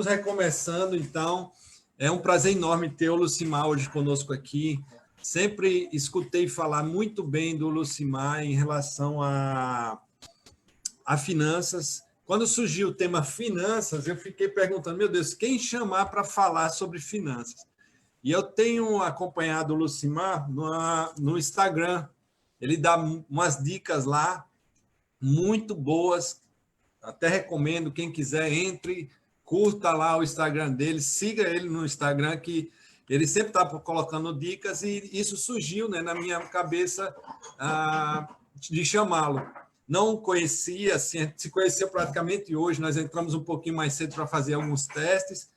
recomeçando, então. É um prazer enorme ter o Lucimar hoje conosco aqui. Sempre escutei falar muito bem do Lucimar em relação a finanças. Quando surgiu o tema finanças, eu fiquei perguntando, meu Deus, quem chamar para falar sobre finanças? E eu tenho acompanhado o Lucimar no Instagram. Ele dá umas dicas lá muito boas. Até recomendo, quem quiser, entre, curta lá o Instagram dele, siga ele no Instagram, que ele sempre está colocando dicas, e isso surgiu, né, na minha cabeça de chamá-lo. Não o conhecia, assim, a gente se conheceu praticamente hoje, nós entramos um pouquinho mais cedo para fazer alguns testes,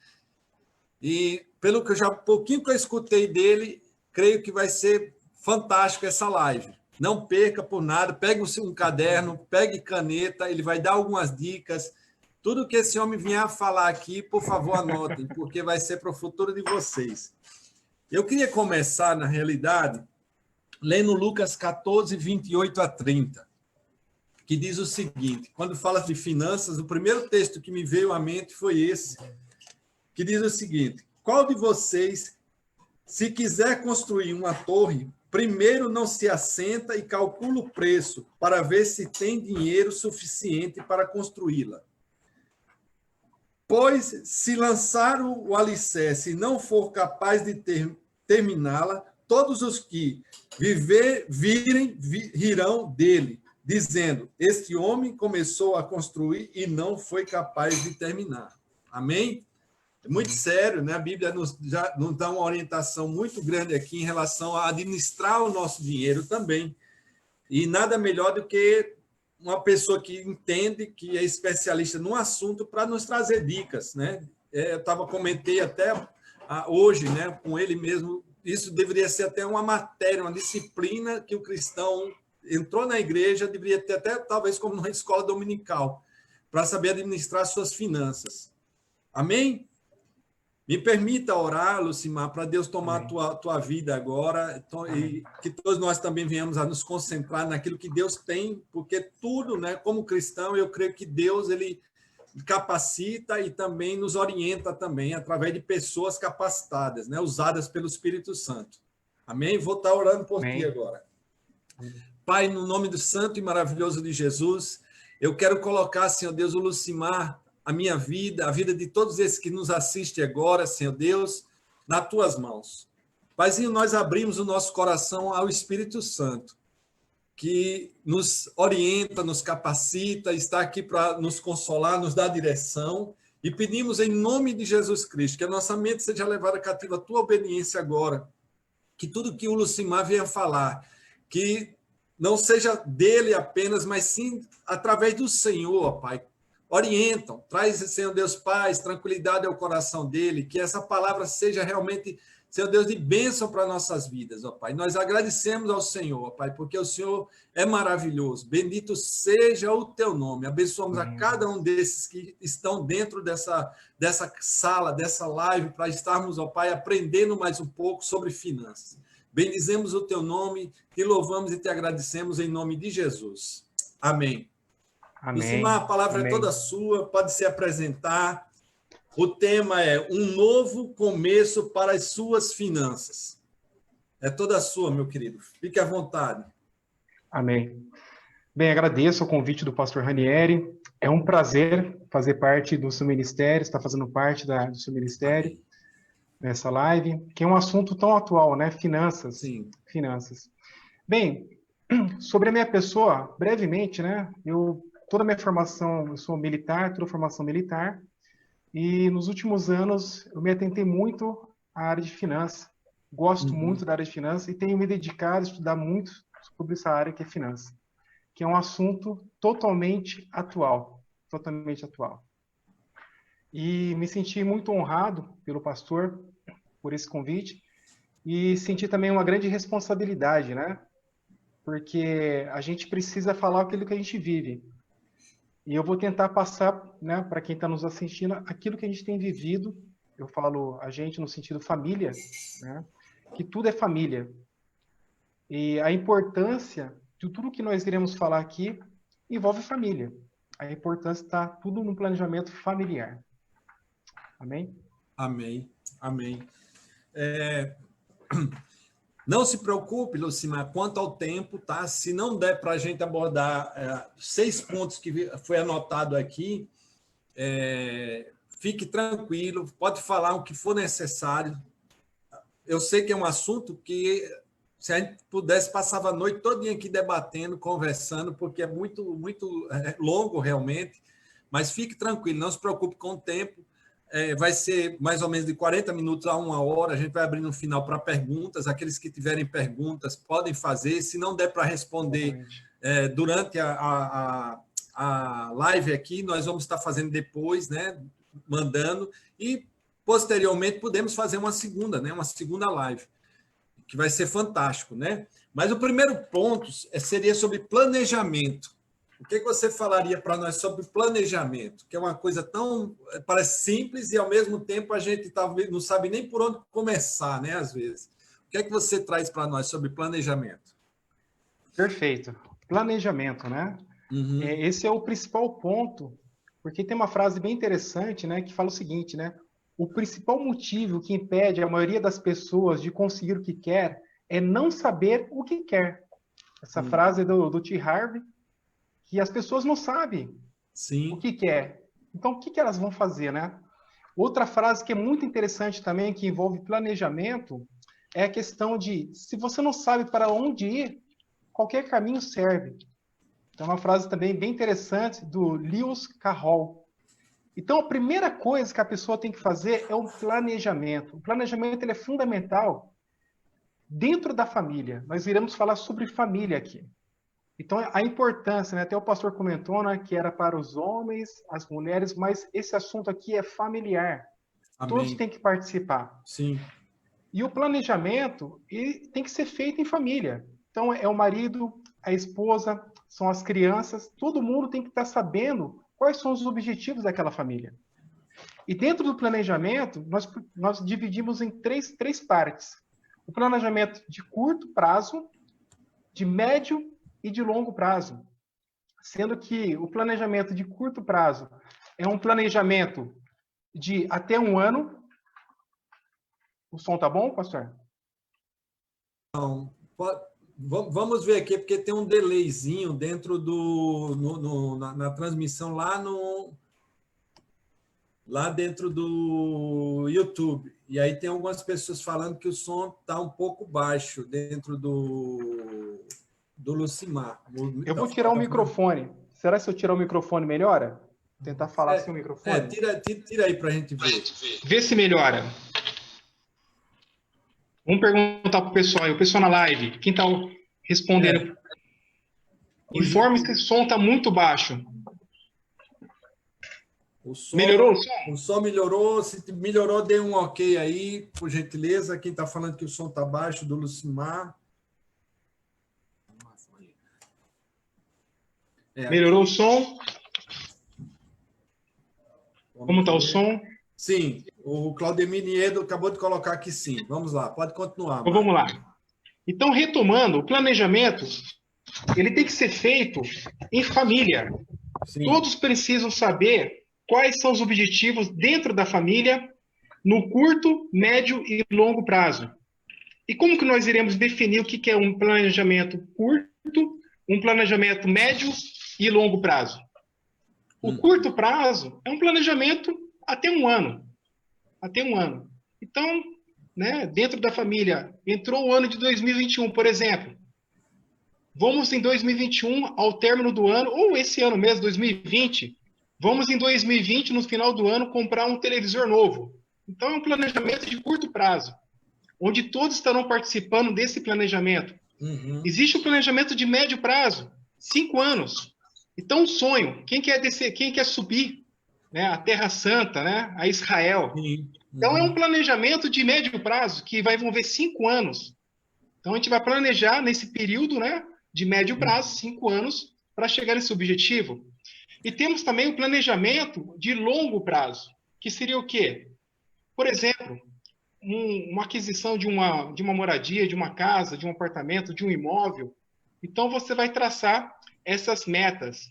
e pelo que pouquinho que eu escutei dele, creio que vai ser fantástico essa live. Não perca por nada, pegue um caderno, pegue caneta, ele vai dar algumas dicas. Tudo que esse homem vier a falar aqui, por favor, anotem, porque vai ser para o futuro de vocês. Eu queria começar, na realidade, lendo Lucas 14, 28 a 30, que diz o seguinte, quando fala de finanças, o primeiro texto que me veio à mente foi esse, que diz o seguinte: qual de vocês, se quiser construir uma torre, primeiro não se assenta e calcula o preço para ver se tem dinheiro suficiente para construí-la? Pois, se lançar o alicerce e não for capaz de terminá-la, todos os que virem rirão dele, dizendo: este homem começou a construir e não foi capaz de terminar. Amém? É muito sério, né? A Bíblia já nos dá uma orientação muito grande aqui em relação a administrar o nosso dinheiro também. E nada melhor do que uma pessoa que entende, que é especialista no assunto, para nos trazer dicas, né? Eu comentei até hoje, né, com ele mesmo, isso deveria ser até uma matéria, uma disciplina que o cristão entrou na igreja, deveria ter até, talvez, como numa escola dominical, para saber administrar suas finanças. Amém? Me permita orar, Lucimar, para Deus tomar a tua vida agora, e que todos nós também venhamos a nos concentrar naquilo que Deus tem, porque tudo, né, como cristão, eu creio que Deus ele capacita e também nos orienta também, através de pessoas capacitadas, né, usadas pelo Espírito Santo. Amém? Vou estar orando por ti agora. Pai, no nome do santo e maravilhoso de Jesus, eu quero colocar, Senhor Deus, o Lucimar, a minha vida, a vida de todos esses que nos assistem agora, Senhor Deus, nas tuas mãos. Paizinho, nós abrimos o nosso coração ao Espírito Santo, que nos orienta, nos capacita, está aqui para nos consolar, nos dar direção, e pedimos em nome de Jesus Cristo que a nossa mente seja levada cativa à tua obediência agora, que tudo que o Lucimar venha falar, que não seja dele apenas, mas sim através do Senhor, Pai. Orientam, traz, Senhor Deus, paz, tranquilidade ao coração dele, que essa palavra seja realmente, Senhor Deus, de bênção para nossas vidas, ó Pai. Nós agradecemos ao Senhor, ó Pai, porque o Senhor é maravilhoso. Bendito seja o teu nome. Abençoamos a cada um desses que estão dentro dessa sala, dessa live, para estarmos, ó Pai, aprendendo mais um pouco sobre finanças. Bendizemos o teu nome, te louvamos e te agradecemos em nome de Jesus. Amém. Lucimar, a palavra é toda sua, pode se apresentar. O tema é um novo começo para as suas finanças. É toda sua, meu querido. Fique à vontade. Amém. Bem, agradeço o convite do pastor Ranieri. É um prazer fazer parte do seu ministério, estar fazendo parte do seu ministério. Amém. Nessa live, que é um assunto tão atual, né? Finanças. Sim. Finanças. Bem, sobre a minha pessoa, brevemente, né? Toda a minha formação, eu sou militar, toda formação militar, e nos últimos anos eu me atentei muito à área de finanças. Gosto muito da área de finanças e tenho me dedicado a estudar muito sobre essa área que é finanças, que é um assunto totalmente atual, totalmente atual. E me senti muito honrado pelo pastor por esse convite e senti também uma grande responsabilidade, né? Porque a gente precisa falar aquilo que a gente vive. E eu vou tentar passar, né, para quem está nos assistindo, aquilo que a gente tem vivido. Eu falo a gente no sentido família, né? Que tudo é família. E a importância de tudo que nós iremos falar aqui envolve família. A importância está tudo no planejamento familiar. Amém? Amém. Amém. Não se preocupe, Lucimar, quanto ao tempo, tá? Se não der para a gente abordar 6 pontos que foi anotado aqui, fique tranquilo, pode falar o que for necessário. Eu sei que é um assunto que, se a gente pudesse, passava a noite toda aqui debatendo, conversando, porque é muito, muito longo realmente, mas fique tranquilo, não se preocupe com o tempo. Vai ser mais ou menos de 40 minutos a 1 hora, a gente vai abrir no final para perguntas, aqueles que tiverem perguntas podem fazer, se não der para responder durante a live aqui, nós vamos estar fazendo depois, né, mandando, e posteriormente podemos fazer uma segunda, né, uma segunda live, que vai ser fantástico, né? Mas o primeiro ponto seria sobre planejamento. O que você falaria para nós sobre planejamento? Que é uma coisa tão, parece simples e, ao mesmo tempo, a gente não sabe nem por onde começar, né, às vezes. O que é que você traz para nós sobre planejamento? Perfeito. Planejamento, né? Uhum. Esse é o principal ponto, porque tem uma frase bem interessante, né, que fala o seguinte, né? O principal motivo que impede a maioria das pessoas de conseguir o que quer é não saber o que quer. Essa frase é do T. Harvey, que as pessoas não sabem o que quer. Então, o que elas vão fazer, né? Outra frase que é muito interessante também, que envolve planejamento, é a questão de, se você não sabe para onde ir, qualquer caminho serve. Então, é uma frase também bem interessante do Lewis Carroll. Então, a primeira coisa que a pessoa tem que fazer é um planejamento. O planejamento ele é fundamental dentro da família. Nós iremos falar sobre família aqui. Então, a importância, né? Até o pastor comentou, né, que era para os homens, as mulheres, mas esse assunto aqui é familiar. Amém. Todos têm que participar. Sim. E o planejamento ele tem que ser feito em família. Então, é o marido, a esposa, são as crianças, todo mundo tem que estar sabendo quais são os objetivos daquela família. E dentro do planejamento, nós dividimos em três partes. O planejamento de curto prazo, de médio e de longo prazo. Sendo que o planejamento de curto prazo é um planejamento de até 1 ano. O som tá bom, pastor? Não. Vamos ver aqui, porque tem um delayzinho dentro na transmissão lá dentro do YouTube. E aí tem algumas pessoas falando que o som está um pouco baixo dentro do Lucimar. Eu vou tirar o microfone. Será que se eu tirar o microfone melhora? Tentar falar sem o microfone? Tira aí para a gente ver. Vê se melhora. Vamos perguntar para o pessoal. O pessoal na live, quem está respondendo? Informe que o som está muito baixo. Melhorou o som? O som melhorou. Se melhorou, dê um ok aí, por gentileza. Quem está falando que o som está baixo, do Lucimar. Melhorou o som? Como está o som? Sim, o Claudemir Niedo acabou de colocar aqui sim. Vamos lá, pode continuar. Então, vamos lá. Então, retomando, o planejamento ele tem que ser feito em família. Sim. Todos precisam saber quais são os objetivos dentro da família no curto, médio e longo prazo. E como que nós iremos definir o que é um planejamento curto, um planejamento médio e longo prazo? O curto prazo é um planejamento até 1 ano. Até 1 ano. Então, né, dentro da família, entrou o ano de 2021, por exemplo. Vamos em 2021, ao término do ano, ou esse ano mesmo, 2020, vamos em 2020, no final do ano, comprar um televisor novo. Então, é um planejamento de curto prazo, onde todos estarão participando desse planejamento. Uhum. Existe o planejamento de médio prazo, 5 anos. Então, um sonho. Quem quer descer, quem quer subir, né, a Terra Santa, né, a Israel? Uhum. Então, é um planejamento de médio prazo, que vai envolver 5 anos. Então, a gente vai planejar nesse período, né, de médio prazo, 5 anos, para chegar nesse objetivo. E temos também o planejamento de longo prazo, que seria o quê? Por exemplo, uma aquisição de uma moradia, de uma casa, de um apartamento, de um imóvel. Então, você vai traçar essas metas.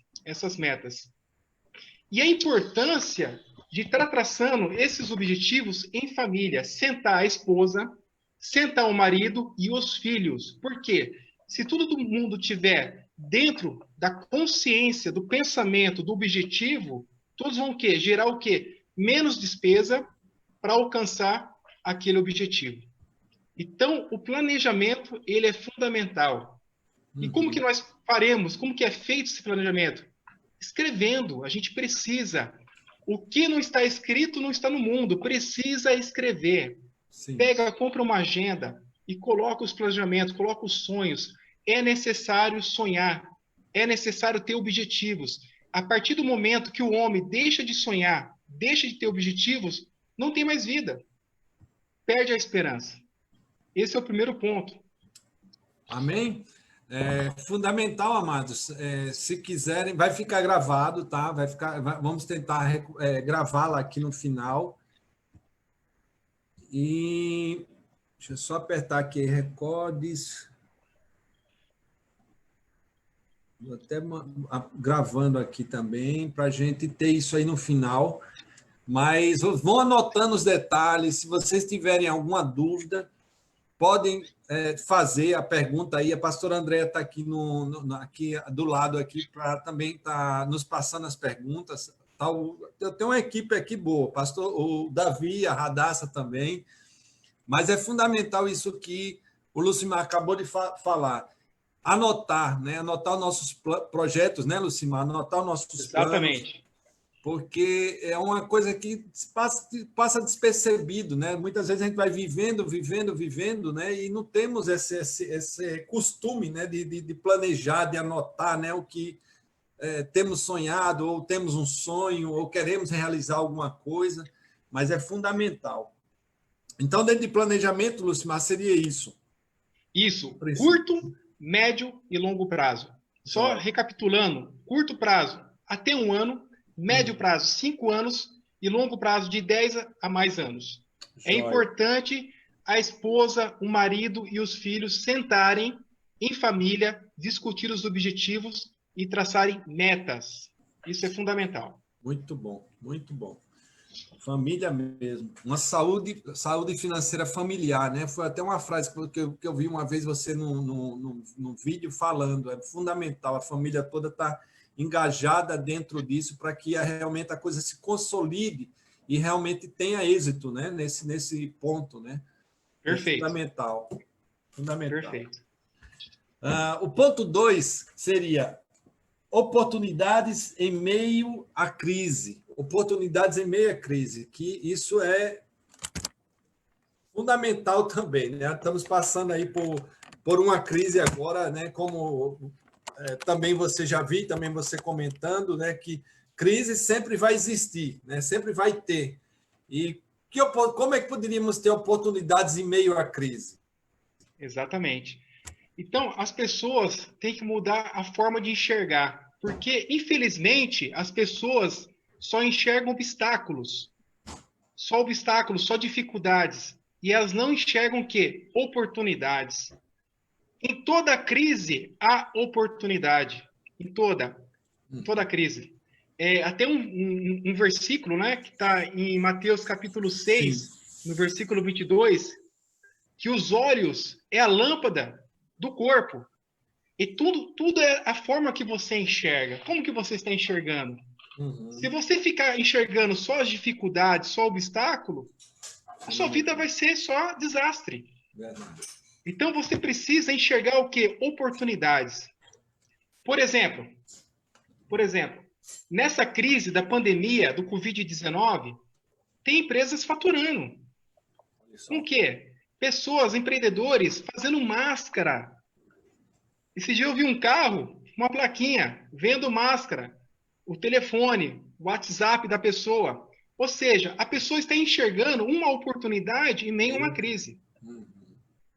E a importância de estar traçando esses objetivos em família. Sentar a esposa, sentar o marido e os filhos. Por quê? Se todo mundo tiver dentro da consciência, do pensamento, do objetivo, todos vão o quê? Gerar o quê? Menos despesa para alcançar aquele objetivo. Então, o planejamento, ele é fundamental. E como que nós faremos? Como que é feito esse planejamento? Escrevendo. A gente precisa. O que não está escrito não está no mundo. Precisa escrever. Sim. Pega, compra uma agenda e coloca os planejamentos, coloca os sonhos. É necessário sonhar. É necessário ter objetivos. A partir do momento que o homem deixa de sonhar, deixa de ter objetivos, não tem mais vida. Perde a esperança. Esse é o primeiro ponto. Amém? É fundamental, amados. Se quiserem, vai ficar gravado, tá? Vamos tentar gravá-la aqui no final. E deixa eu só apertar aqui, recordes. Vou até gravando aqui também, para a gente ter isso aí no final. Mas vão anotando os detalhes. Se vocês tiverem alguma dúvida, podem fazer a pergunta aí. A pastora Andréia está aqui, aqui do lado aqui para também estar nos passando as perguntas. Eu tenho uma equipe aqui boa, o Davi, a Radassa também. Mas é fundamental isso que o Lucimar acabou de falar. Anotar, né? Anotar os nossos projetos, né, Lucimar? Anotar os nossos Exatamente. planos, porque é uma coisa que passa despercebido, né? Muitas vezes a gente vai vivendo, né? E não temos esse costume, né? De planejar, de anotar, né? O que temos sonhado, ou temos um sonho, ou queremos realizar alguma coisa, mas é fundamental. Então, dentro de planejamento, Lucimar, seria isso. Isso, curto, médio e longo prazo. Só recapitulando, curto prazo, até 1 ano, médio prazo, 5 anos, e longo prazo, de 10 a mais anos. É importante a esposa, o marido e os filhos sentarem em família, discutir os objetivos e traçarem metas. Isso é fundamental. Muito bom, muito bom. Família mesmo. Uma saúde financeira familiar, né? Foi até uma frase que eu vi uma vez você no vídeo falando. É fundamental, a família toda está engajada dentro disso para que realmente a coisa se consolide e realmente tenha êxito, né? Nesse ponto, né? Perfeito. É fundamental. Perfeito. O ponto 2 seria oportunidades em meio à crise. Oportunidades em meio à crise, que isso é fundamental também, né? Estamos passando aí por uma crise agora, né? Como também você já viu, também você comentando, né? Que crise sempre vai existir, né? Sempre vai ter. E como é que poderíamos ter oportunidades em meio à crise? Exatamente. Então, as pessoas têm que mudar a forma de enxergar, porque, infelizmente, as pessoas só enxergam obstáculos, só dificuldades, e elas não enxergam o quê? Oportunidades. Em toda crise há oportunidade, em toda crise. Até um versículo, né, que está em Mateus capítulo 6, sim, no versículo 22, que os olhos é a lâmpada do corpo. E tudo é a forma que você enxerga. Como que você está enxergando? Se você ficar enxergando só as dificuldades, só obstáculo, a sua vida vai ser só desastre. Verdade. Então você precisa enxergar o quê? Oportunidades. Por exemplo, nessa crise da pandemia do Covid-19, tem empresas faturando. Com o quê? Pessoas, empreendedores, fazendo máscara. Esse dia eu vi um carro, uma plaquinha, vendo máscara, o telefone, o WhatsApp da pessoa. Ou seja, a pessoa está enxergando uma oportunidade em meio a uma crise.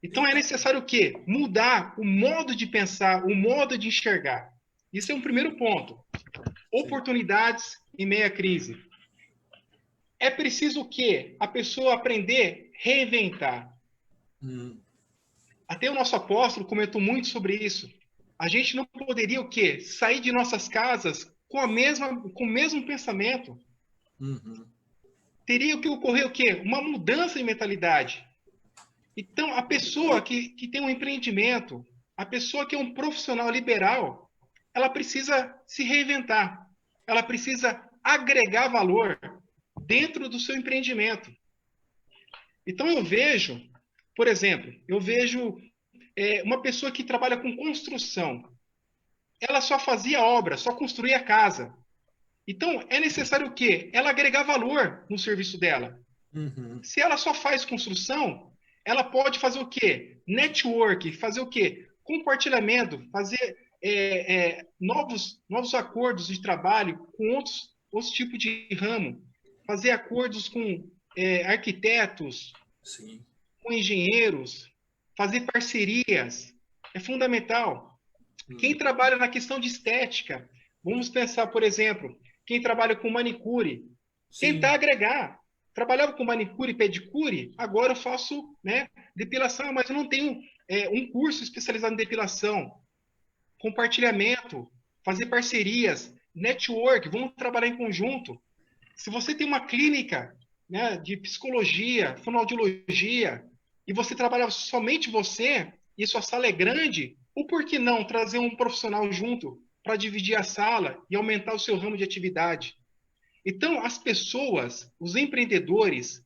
Então é necessário o quê? Mudar o modo de pensar, o modo de enxergar. Isso é um primeiro ponto. Oportunidades em meio à crise. É preciso o quê? A pessoa aprender a reinventar. Até o nosso apóstolo comentou muito sobre isso. A gente não poderia o quê? Sair de nossas casas com o mesmo pensamento. teria que ocorrer o quê? Uma mudança de mentalidade. Então, a pessoa que tem um empreendimento, a pessoa que é um profissional liberal, ela precisa se reinventar. Ela precisa agregar valor dentro do seu empreendimento. Então, eu vejo, por exemplo, eu vejo uma pessoa que trabalha com construção. Ela só fazia obra, só construía casa. Então, é necessário o quê? Ela agregar valor no serviço dela. Uhum. Se ela só faz construção, ela pode fazer o quê? Network, fazer o quê? Compartilhamento, fazer novos acordos de trabalho com outros tipos de ramo, fazer acordos com arquitetos, Sim. com engenheiros, fazer parcerias. É fundamental. Quem trabalha na questão de estética, vamos pensar, por exemplo, quem trabalha com manicure, tentar Sim. agregar. Trabalhava com manicure e pedicure, agora eu faço, né, depilação, mas eu não tenho um curso especializado em depilação. Compartilhamento, fazer parcerias, network, vamos trabalhar em conjunto. Se você tem uma clínica, né, de psicologia, fonoaudiologia, e você trabalha somente você, e sua sala é grande, ou por que não trazer um profissional junto para dividir a sala e aumentar o seu ramo de atividade? Então, as pessoas, os empreendedores,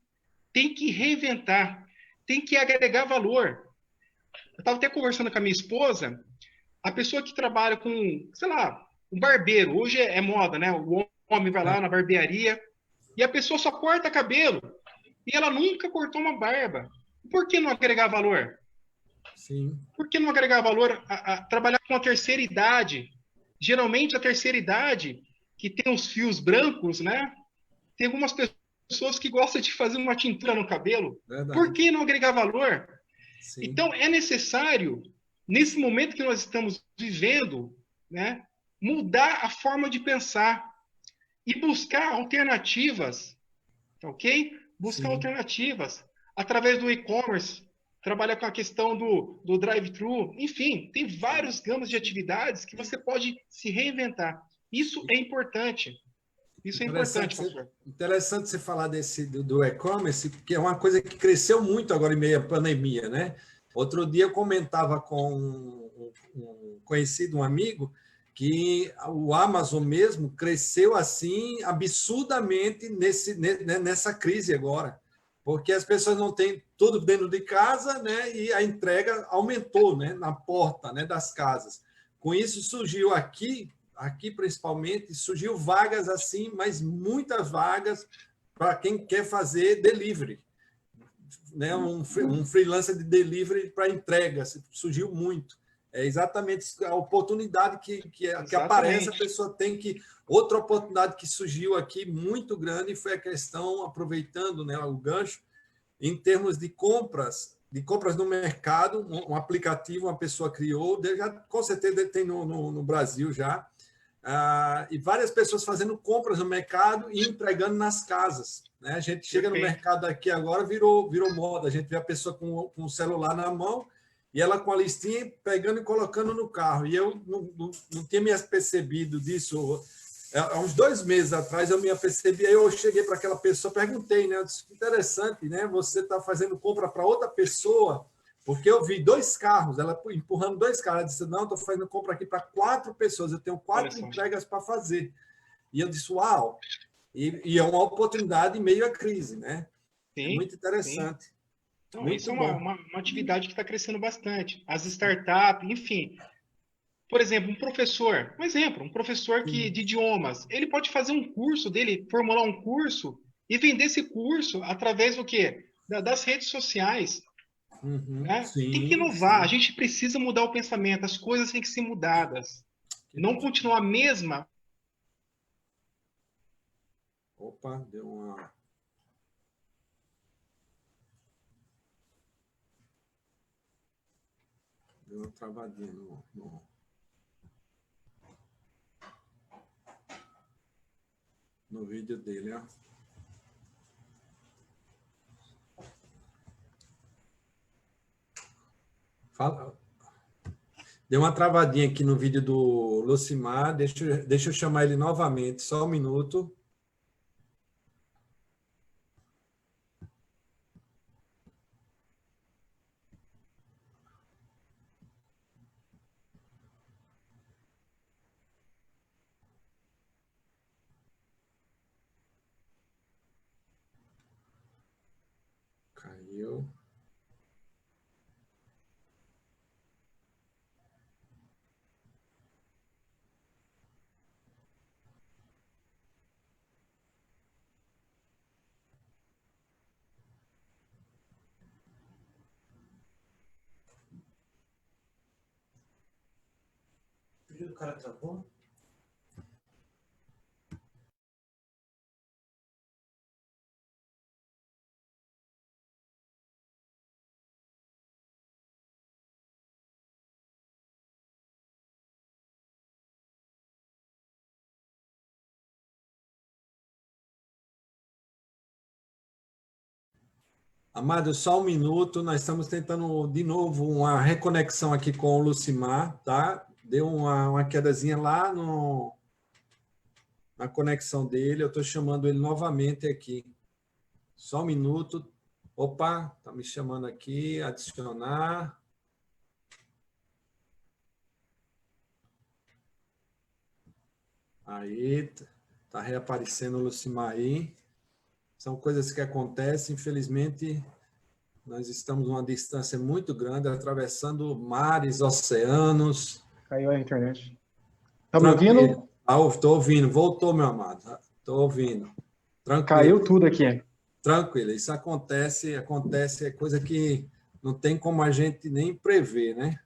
têm que reinventar, têm que agregar valor. Eu estava até conversando com a minha esposa, a pessoa que trabalha com, sei lá, um barbeiro, hoje é moda, né? O homem vai É. lá na barbearia e a pessoa só corta cabelo e ela nunca cortou uma barba. Por que não agregar valor? Sim. Por que não agregar valor a trabalhar com a terceira idade? Geralmente a terceira idade, que tem os fios brancos, né? Tem algumas pessoas que gostam de fazer uma tintura no cabelo. Por Verdade. que não agregar valor? Sim. Então, é necessário, nesse momento que nós estamos vivendo, né, mudar a forma de pensar e buscar alternativas, tá ok? Buscar Sim. alternativas através do e-commerce, trabalhar com a questão do drive-thru, enfim, tem Sim. vários gamas de atividades que Sim. você pode se reinventar. Isso é importante. Isso é importante, pastor. Interessante você falar do e-commerce, porque é uma coisa que cresceu muito agora em meio à pandemia, né? Outro dia eu comentava com um conhecido, um amigo, que o Amazon mesmo cresceu assim absurdamente nessa crise agora, porque as pessoas não têm tudo dentro de casa, né? E a entrega aumentou, né? Na porta, né? Das casas. Com isso surgiu aqui principalmente, surgiu vagas assim, mas muitas vagas para quem quer fazer delivery, né? Um freelancer de delivery para entrega, surgiu muito. É exatamente a oportunidade que aparece, a Exatamente. pessoa tem que... Outra oportunidade que surgiu aqui muito grande foi a questão, aproveitando, né, o gancho, em termos de compras no mercado, um aplicativo uma pessoa criou, já, com certeza tem no Brasil já, e várias pessoas fazendo compras no mercado e entregando nas casas. Né? A gente chega no Perfeito. mercado aqui agora, virou moda. A gente vê a pessoa com o celular na mão e ela com a listinha pegando e colocando no carro. E eu não tinha me apercebido disso. Há uns 2 meses atrás eu me apercebi, aí eu cheguei para aquela pessoa, perguntei, né? Eu disse, interessante, né? Você está fazendo compra para outra pessoa, porque eu vi 2 carros, ela empurrando 2 carros. Ela disse, não, estou fazendo compra aqui para 4 pessoas, eu tenho Olha 4 só. entregas para fazer. E eu disse, uau! E é uma oportunidade em meio à crise, né? É Sim, muito sim. interessante, Então, isso muito é bom. uma atividade que está crescendo bastante. As startups, enfim. Por exemplo, um exemplo, um professor Sim, de idiomas, ele pode fazer um curso dele, formular um curso e vender esse curso através do quê? Das redes sociais, né? Tem que sim, inovar, a sim. gente precisa mudar o pensamento, as coisas têm que ser mudadas. Que Não bom. continuar a mesma. Opa, deu uma travadinha no vídeo dele, ó. Fala. Deu uma travadinha aqui no vídeo do Lucimar. Deixa eu chamar ele novamente, só um minuto. Caiu. O cara travou? Amado, só um minuto, nós estamos tentando de novo uma reconexão aqui com o Lucimar, tá? Deu uma quedazinha lá na conexão dele, eu estou chamando ele novamente aqui. Só um minuto. Opa, está me chamando aqui, adicionar. Aí, está reaparecendo o Lucimar aí. São coisas que acontecem, infelizmente, nós estamos numa distância muito grande, atravessando mares, oceanos. Caiu a internet. Tá me ouvindo? Estou ouvindo. Voltou, meu amado. Estou ouvindo. Tranquilo. Caiu tudo aqui. Tranquilo. Isso acontece, é coisa que não tem como a gente nem prever, né?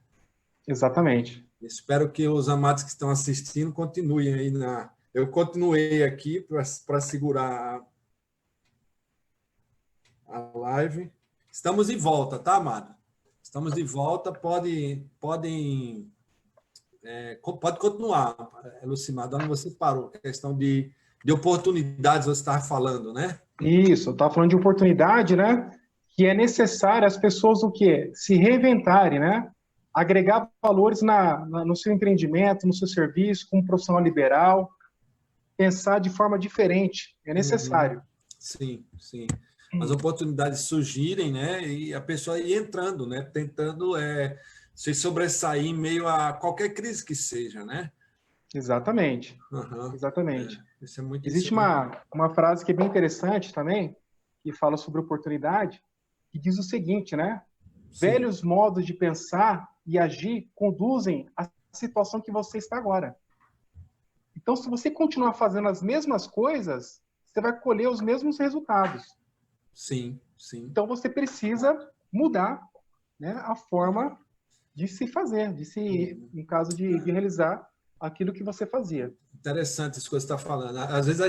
Exatamente. Espero que os amados que estão assistindo continuem aí Eu continuei aqui para segurar a live. Estamos de volta, tá, amado? Estamos de volta. Pode continuar, Lucimar, onde você parou. A questão de oportunidades você estava falando, né? Isso, eu estava falando de oportunidade, né? Que é necessário as pessoas o quê? Se reinventarem, né? Agregar valores no seu empreendimento, no seu serviço, como profissional liberal, pensar de forma diferente. É necessário. Sim, sim. As oportunidades surgirem, né? E a pessoa ir entrando, né? Tentando se sobressair em meio a qualquer crise que seja, né? Exatamente. Uhum. Exatamente. Isso é muito Existe uma frase que é bem interessante também, que fala sobre oportunidade, que diz o seguinte, né? Sim. Velhos modos de pensar e agir conduzem à situação que você está agora. Então, se você continuar fazendo as mesmas coisas, você vai colher os mesmos resultados. Sim, sim. Então, você precisa mudar, né, a forma de se fazer, em caso de realizar aquilo que você fazia. Interessante isso que você está falando. Às vezes a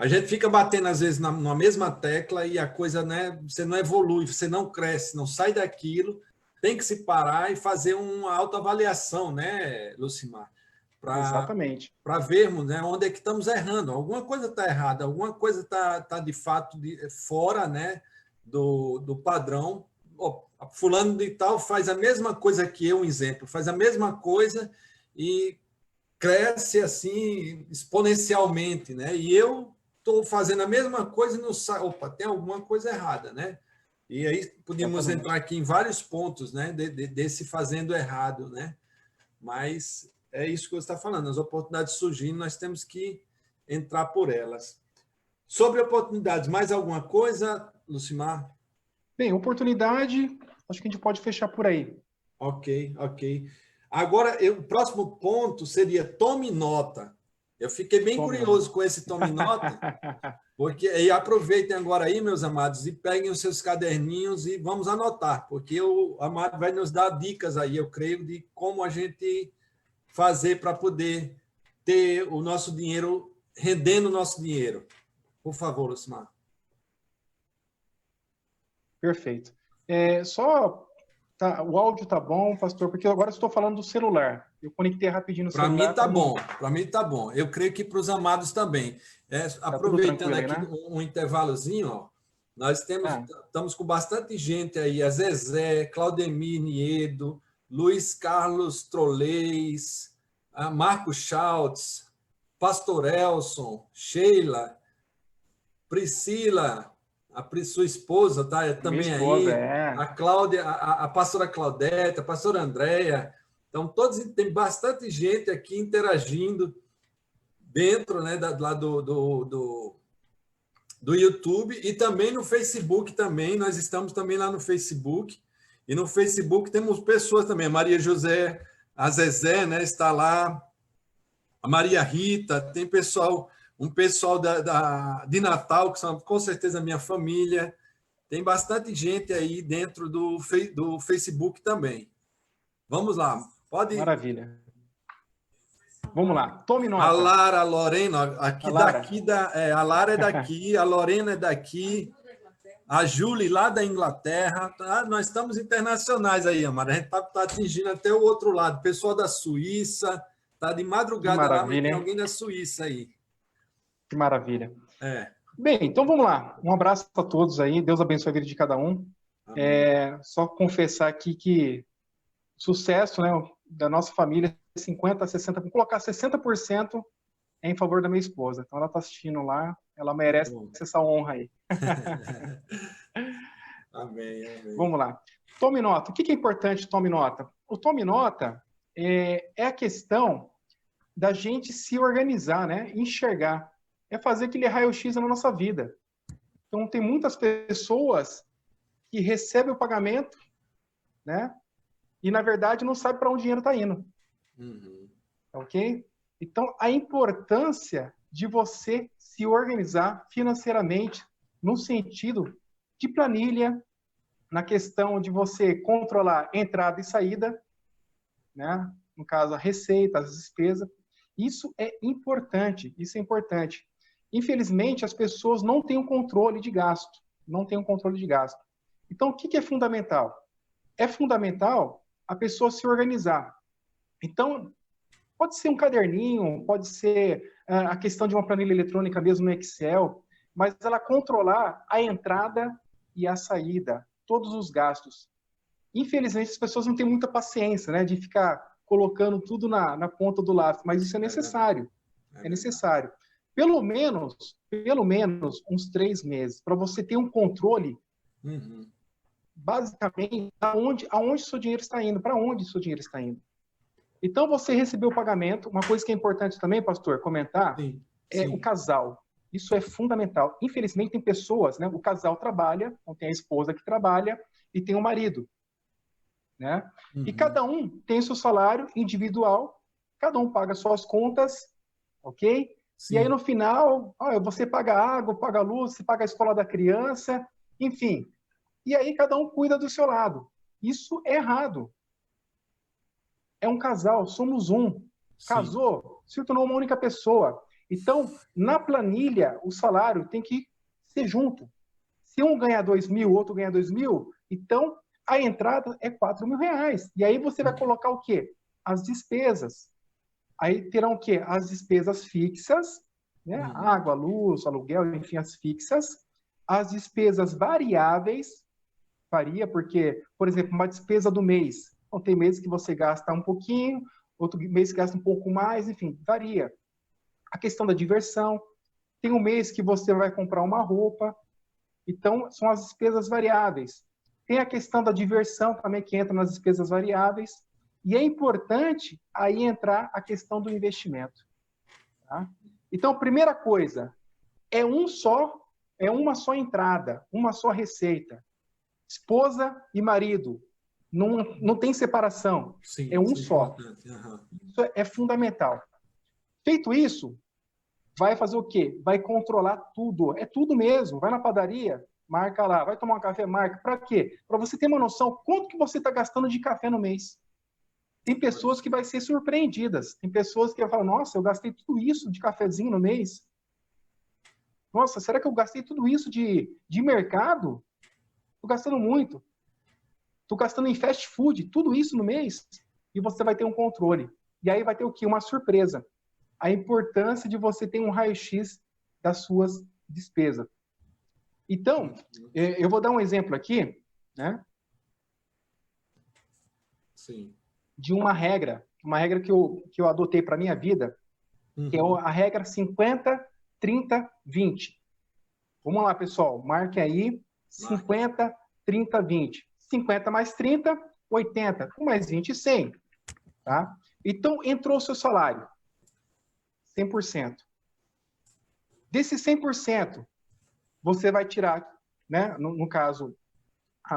gente fica batendo às vezes na mesma tecla e a coisa, né, você não evolui, você não cresce, não sai daquilo. Tem que se parar e fazer uma autoavaliação, né, Lucimar? Exatamente. Para vermos, né, onde é que estamos errando. Alguma coisa está errada, alguma coisa está de fato fora, né, do padrão. Fulano de tal faz a mesma coisa que eu, um exemplo, faz a mesma coisa e cresce assim exponencialmente, né? E eu estou fazendo a mesma coisa e não sai. Opa, tem alguma coisa errada, né? E aí podíamos entrar aqui em vários pontos, né? Desse fazendo errado, né? Mas é isso que você está falando. As oportunidades surgindo, nós temos que entrar por elas. Sobre oportunidades, mais alguma coisa, Lucimar? Bem, oportunidade, acho que a gente pode fechar por aí. Ok. Agora, o próximo ponto seria tome nota. Eu fiquei bem curioso com esse tome nota, e aproveitem agora aí, meus amados, e peguem os seus caderninhos e vamos anotar, porque o amado vai nos dar dicas aí, eu creio, de como a gente fazer para poder ter o nosso dinheiro, rendendo o nosso dinheiro. Por favor, Lucimar. Perfeito. O áudio tá bom, pastor, porque agora estou falando do celular. Eu conectei rapidinho no celular. Para mim tá bom, para mim tá bom. Eu creio que para os amados também. Aproveitando aqui, né, um intervalozinho, ó, nós estamos com bastante gente aí, a Zezé, Claudemir Niedo, Luiz Carlos Trolleis, a Marco Schultz, Pastor Elson, Sheila, Priscila, sua esposa, tá? Também esposa, aí. A Cláudia, a pastora Claudete, a pastora Andréia. Então, tem bastante gente aqui interagindo dentro, né, lá do YouTube e também no Facebook também. Nós estamos também lá no Facebook. E no Facebook temos pessoas também. A Maria José, a Zezé, né, está lá. A Maria Rita, tem pessoal, um pessoal de Natal, que são com certeza minha família. Tem bastante gente aí dentro do Facebook também. Vamos lá. Pode. Maravilha. Vamos lá. Tome nota. A Lara, a Lorena, aqui daqui, a Lara é daqui, a Lorena é daqui, a Júlia lá da Inglaterra. Tá? Nós estamos internacionais aí, Amara. A gente está atingindo até o outro lado. Pessoal da Suíça, está de madrugada lá, mas tem alguém da Suíça aí. Que maravilha. É. Bem, então vamos lá. Um abraço a todos aí. Deus abençoe a vida de cada um. Só confessar aqui que o sucesso, né, da nossa família, 50%, 60%, vamos colocar 60% em favor da minha esposa. Então ela está assistindo lá, ela merece essa honra aí. Amém, amém. Vamos lá. Tome nota. O que é importante, tome nota? O tome nota é a questão da gente se organizar, né? Enxergar. É fazer aquele raio-x na nossa vida. Então, tem muitas pessoas que recebem o pagamento, né? E, na verdade, não sabem para onde o dinheiro está indo. Uhum. Ok? Então, a importância de você se organizar financeiramente no sentido de planilha, na questão de você controlar entrada e saída, né? No caso, a receita, as despesas. Isso é importante, isso é importante. Infelizmente, as pessoas não têm um controle de gasto, não têm um controle de gasto. Então, o que é fundamental? É fundamental a pessoa se organizar. Então, pode ser um caderninho, pode ser a questão de uma planilha eletrônica mesmo no Excel, mas ela controlar a entrada e a saída, todos os gastos. Infelizmente, as pessoas não têm muita paciência, né, de ficar colocando tudo na ponta do lápis, mas isso é necessário. É necessário. Pelo menos uns 3 meses, para você ter um controle, basicamente, aonde seu dinheiro está indo, para onde seu dinheiro está indo. Então, você recebeu o pagamento. Uma coisa que é importante também, pastor, comentar, é o casal. Isso é fundamental. Infelizmente, tem pessoas, né? O casal trabalha, então tem a esposa que trabalha e tem o marido, né? E cada um tem seu salário individual, cada um paga suas contas, ok? Sim. E aí, no final, você paga água, paga luz, você paga a escola da criança, enfim. E aí, cada um cuida do seu lado. Isso é errado. É um casal, somos um. Casou, se tornou uma única pessoa. Então, na planilha, o salário tem que ser junto. Se um ganha 2.000, o outro ganha 2.000, então a entrada é 4.000 reais. E aí você vai colocar o quê? As despesas. Aí terão o quê? As despesas fixas, né? Água, luz, aluguel, enfim, as fixas. As despesas variáveis, varia porque, por exemplo, uma despesa do mês. Então, tem meses que você gasta um pouquinho, outro mês que gasta um pouco mais, enfim, varia. A questão da diversão. Tem um mês que você vai comprar uma roupa. Então, são as despesas variáveis. Tem a questão da diversão também, que entra nas despesas variáveis. E é importante aí entrar a questão do investimento. Tá? Então, primeira coisa, é uma só entrada, uma só receita. Esposa e marido. Não tem separação. Sim, é um só. Isso é fundamental. Feito isso, vai fazer o quê? Vai controlar tudo. É tudo mesmo. Vai na padaria, marca lá. Vai tomar um café, marca. Para quê? Para você ter uma noção quanto que você está gastando de café no mês. Tem pessoas que vão ser surpreendidas. Tem pessoas que vão falar, nossa, eu gastei tudo isso de cafezinho no mês. Nossa, será que eu gastei tudo isso de mercado? Estou gastando muito. Estou gastando em fast food, tudo isso no mês. E você vai ter um controle. E aí vai ter o quê? Uma surpresa. A importância de você ter um raio-x das suas despesas. Então, eu vou dar um exemplo aqui, né? Sim. De uma regra que eu adotei para a minha vida, que é a regra 50, 30, 20. Vamos lá, pessoal. Marque aí 50, 30, 20. 50 mais 30, 80. Mais 20, 100. Tá? Então, entrou o seu salário. 100%. Desse 100%, você vai tirar, né, no caso,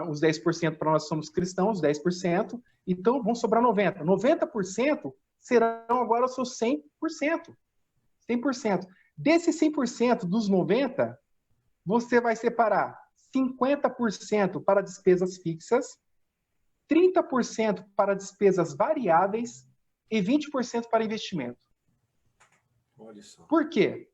os 10% para nós somos cristãos, 10%, então vão sobrar 90%. 90% serão agora os seus 100%. 100%. Desses 100% dos 90%, você vai separar 50% para despesas fixas, 30% para despesas variáveis e 20% para investimento. Olha só. Por quê?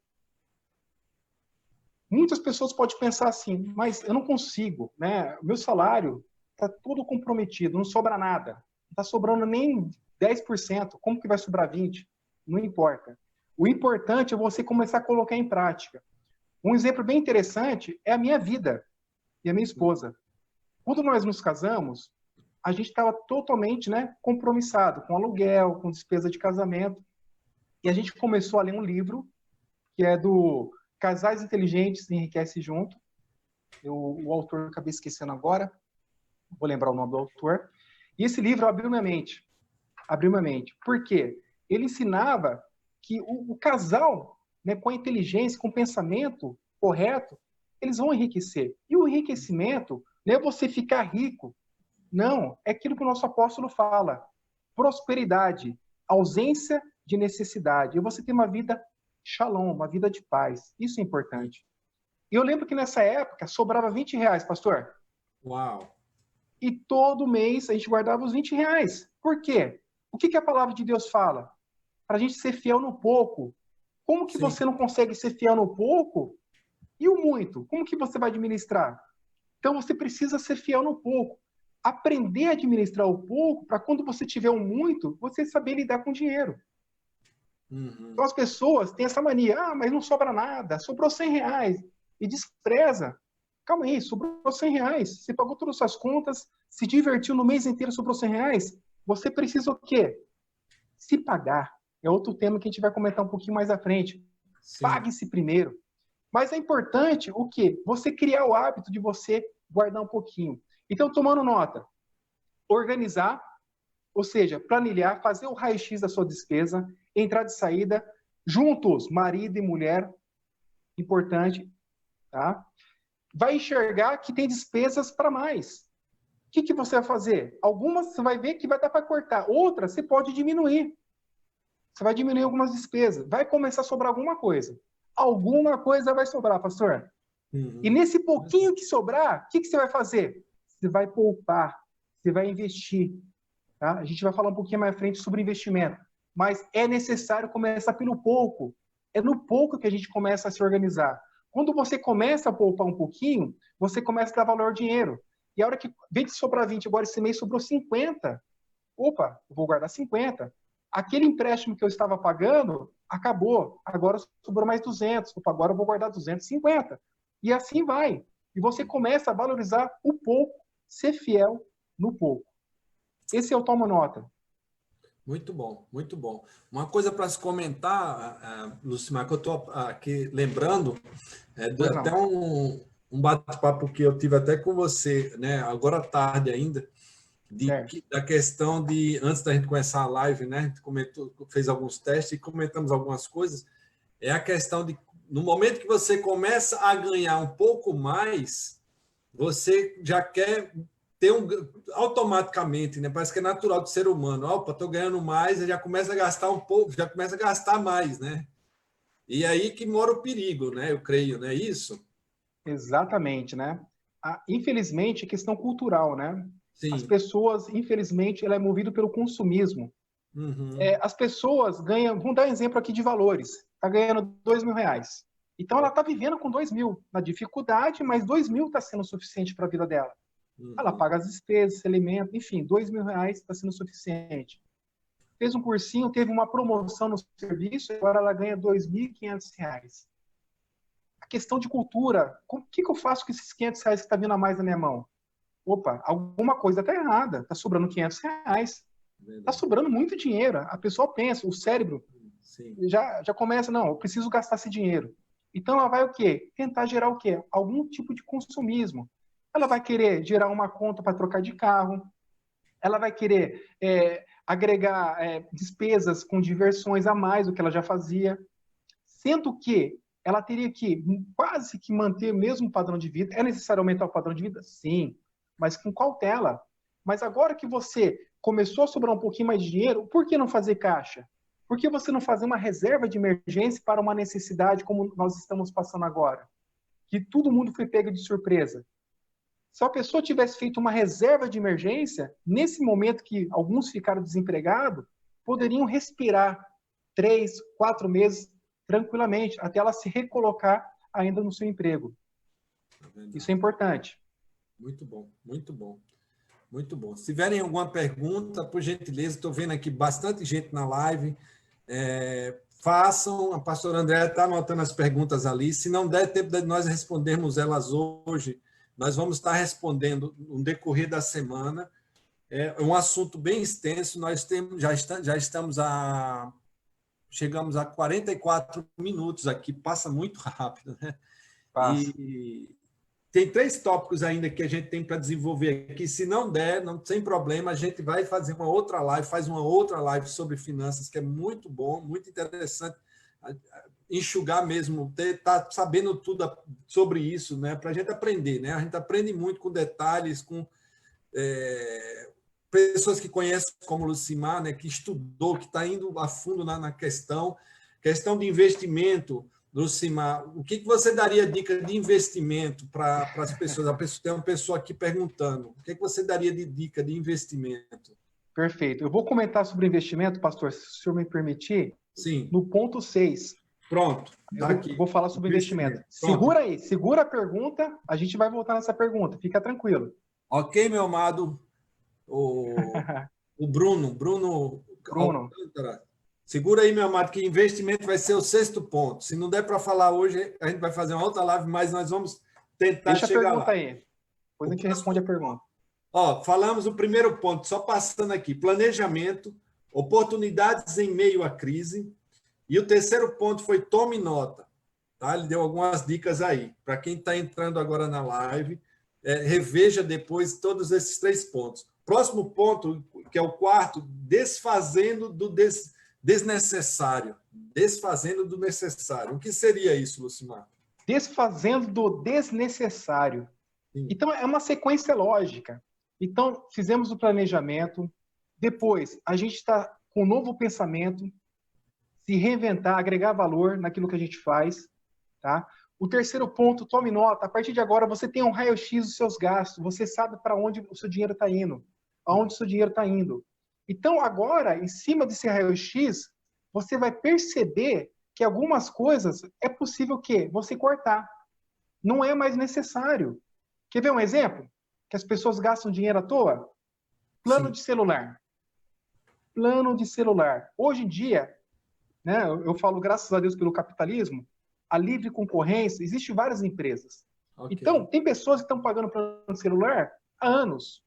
Muitas pessoas podem pensar assim, mas eu não consigo, né? Meu salário está todo comprometido, não sobra nada. Não está sobrando nem 10%. Como que vai sobrar 20%? Não importa. O importante é você começar a colocar em prática. Um exemplo bem interessante é a minha vida e a minha esposa. Quando nós nos casamos, a gente estava totalmente, né, compromissado com aluguel, com despesa de casamento. E a gente começou a ler um livro que é do Casais Inteligentes Enriquece Junto. O autor, acabei esquecendo agora, vou lembrar o nome do autor. E esse livro abriu minha mente. Abriu minha mente. Por quê? Ele ensinava que o casal, né, com a inteligência, com o pensamento correto, eles vão enriquecer. E o enriquecimento não é você ficar rico. Não, é aquilo que o nosso apóstolo fala. Prosperidade, ausência de necessidade. E você tem uma vida shalom, uma vida de paz. Isso é importante. E eu lembro que nessa época sobrava R$20, pastor. Uau! E todo mês a gente guardava os R$20. Por quê? O que a palavra de Deus fala? Para a gente ser fiel no pouco. Como que você não consegue ser fiel no pouco? E o muito? Como que você vai administrar? Então você precisa ser fiel no pouco. Aprender a administrar o pouco para quando você tiver um muito, você saber lidar com o dinheiro. Uhum. Então as pessoas têm essa mania, mas não sobra nada, sobrou R$100 e despreza. Calma aí, sobrou R$100, você pagou todas as suas contas, se divertiu no mês inteiro, sobrou R$100, você precisa o quê? Se pagar. É outro tema que a gente vai comentar um pouquinho mais à frente. Pague-se primeiro. Mas é importante o quê? Você criar o hábito de você guardar um pouquinho. Então, tomando nota, organizar, ou seja, planilhar, fazer o raio-x da sua despesa, entrada e saída, juntos, marido e mulher, importante, tá? Vai enxergar que tem despesas para mais. O que você vai fazer? Algumas você vai ver que vai dar para cortar, outras você pode diminuir. Você vai diminuir algumas despesas, vai começar a sobrar alguma coisa. Alguma coisa vai sobrar, pastor. Uhum. E nesse pouquinho que sobrar, o que você vai fazer? Você vai poupar, você vai investir. Tá? A gente vai falar um pouquinho mais à frente sobre investimento. Mas é necessário começar pelo pouco. É no pouco que a gente começa a se organizar. Quando você começa a poupar um pouquinho, você começa a dar valor ao dinheiro. E a hora que vem de sobrar 20, agora esse mês sobrou 50. Opa, eu vou guardar 50. Aquele empréstimo que eu estava pagando, acabou. Agora sobrou mais 200. Opa, agora eu vou guardar 250. E assim vai. E você começa a valorizar o pouco, ser fiel no pouco. Esse é o Toma Nota. Muito bom, muito bom. Uma coisa para se comentar, Lucimar, que eu estou aqui lembrando, até um bate-papo que eu tive até com você, né, agora à tarde ainda, da questão de, antes da gente começar a live, né, a gente comentou, fez alguns testes e comentamos algumas coisas, é a questão de, no momento que você começa a ganhar um pouco mais, você já quer ter automaticamente, né? Parece que é natural do ser humano. Opa, estou ganhando mais, já começa a gastar um pouco, já começa a gastar mais, né? E aí que mora o perigo, né? Eu creio, não é isso? Exatamente, né? Infelizmente, é questão cultural, né? Sim. As pessoas, infelizmente, ela é movida pelo consumismo. Uhum. As pessoas ganham, vamos dar um exemplo aqui de valores, está ganhando R$2.000. Então ela está vivendo com 2.000 na dificuldade, mas 2.000 está sendo suficiente para a vida dela. Uhum. Ela paga as despesas, se alimenta, enfim, R$2.000 está sendo suficiente. Fez um cursinho, teve uma promoção no serviço, agora ela ganha R$2.500. A questão de cultura, o que eu faço com esses R$500 que está vindo a mais na minha mão? Opa, alguma coisa está errada, está sobrando R$500. Está sobrando muito dinheiro. A pessoa pensa, o cérebro já começa, não, eu preciso gastar esse dinheiro. Então ela vai o quê? Tentar gerar o quê? Algum tipo de consumismo. Ela vai querer gerar uma conta para trocar de carro, ela vai querer agregar despesas com diversões a mais do que ela já fazia, sendo que ela teria que quase que manter o mesmo padrão de vida. É necessário aumentar o padrão de vida? Sim, mas com cautela. Mas agora que você começou a sobrar um pouquinho mais de dinheiro, por que não fazer caixa? Por que você não fazer uma reserva de emergência para uma necessidade como nós estamos passando agora? Que todo mundo foi pego de surpresa. Se a pessoa tivesse feito uma reserva de emergência, nesse momento que alguns ficaram desempregados, poderiam respirar 3, 4 meses tranquilamente, até ela se recolocar ainda no seu emprego. Isso é importante. Muito bom, muito bom. Muito bom. Se tiverem alguma pergunta, por gentileza, estou vendo aqui bastante gente na live. Façam, a pastora Andréa está anotando as perguntas ali. Se não der tempo de nós respondermos elas hoje, nós vamos estar respondendo no decorrer da semana. É um assunto bem extenso. Nós chegamos a 44 minutos aqui, passa muito rápido, né? Passa. E tem 3 tópicos ainda que a gente tem para desenvolver aqui. Se não der, sem problema, a gente vai fazer uma outra live, faz uma outra live sobre finanças, que é muito bom, muito interessante, enxugar mesmo, tá sabendo tudo sobre isso, né? Para a gente aprender, né? A gente aprende muito com detalhes, com pessoas que conhecem como Lucimar, né? Que estudou, que está indo a fundo na questão de investimento. Lucimar, o que você daria dica de investimento para as pessoas? Tem uma pessoa aqui perguntando, o que você daria de dica de investimento? Perfeito. Eu vou comentar sobre investimento, pastor, se o senhor me permitir. Sim. No ponto 6. Pronto. Vou falar sobre investimento. Segura aí, segura a pergunta, a gente vai voltar nessa pergunta, fica tranquilo. Ok, meu amado, o Bruno. Segura aí, meu amado, que investimento vai ser o 6º ponto. Se não der para falar hoje, a gente vai fazer uma outra live, mas nós vamos tentar chegar lá. Deixa a pergunta aí. Depois a gente responde a pergunta. Falamos o primeiro ponto, só passando aqui. Planejamento, oportunidades em meio à crise. E o 3º ponto foi tome nota. Tá? Ele deu algumas dicas aí. Para quem está entrando agora na live, reveja depois todos esses 3 pontos. Próximo ponto, que é o 4º, desfazendo do desnecessário. Desfazendo do necessário. O que seria isso, Lucimar? Desfazendo do desnecessário. Sim. Então, é uma sequência lógica. Então, fizemos o planejamento. Depois, a gente está com um novo pensamento, se reinventar, agregar valor naquilo que a gente faz. Tá? O 3º ponto, tome nota. A partir de agora, você tem um raio-x dos seus gastos. Você sabe para onde o seu dinheiro está indo. Aonde o seu dinheiro está indo. Então, agora, em cima desse raio-x, você vai perceber que algumas coisas é possível que você cortar. Não é mais necessário. Quer ver um exemplo? Que as pessoas gastam dinheiro à toa? Plano de celular. Plano de celular. Hoje em dia, né, eu falo graças a Deus pelo capitalismo, a livre concorrência, existem várias empresas. Okay. Então, tem pessoas que estão pagando plano de celular há anos.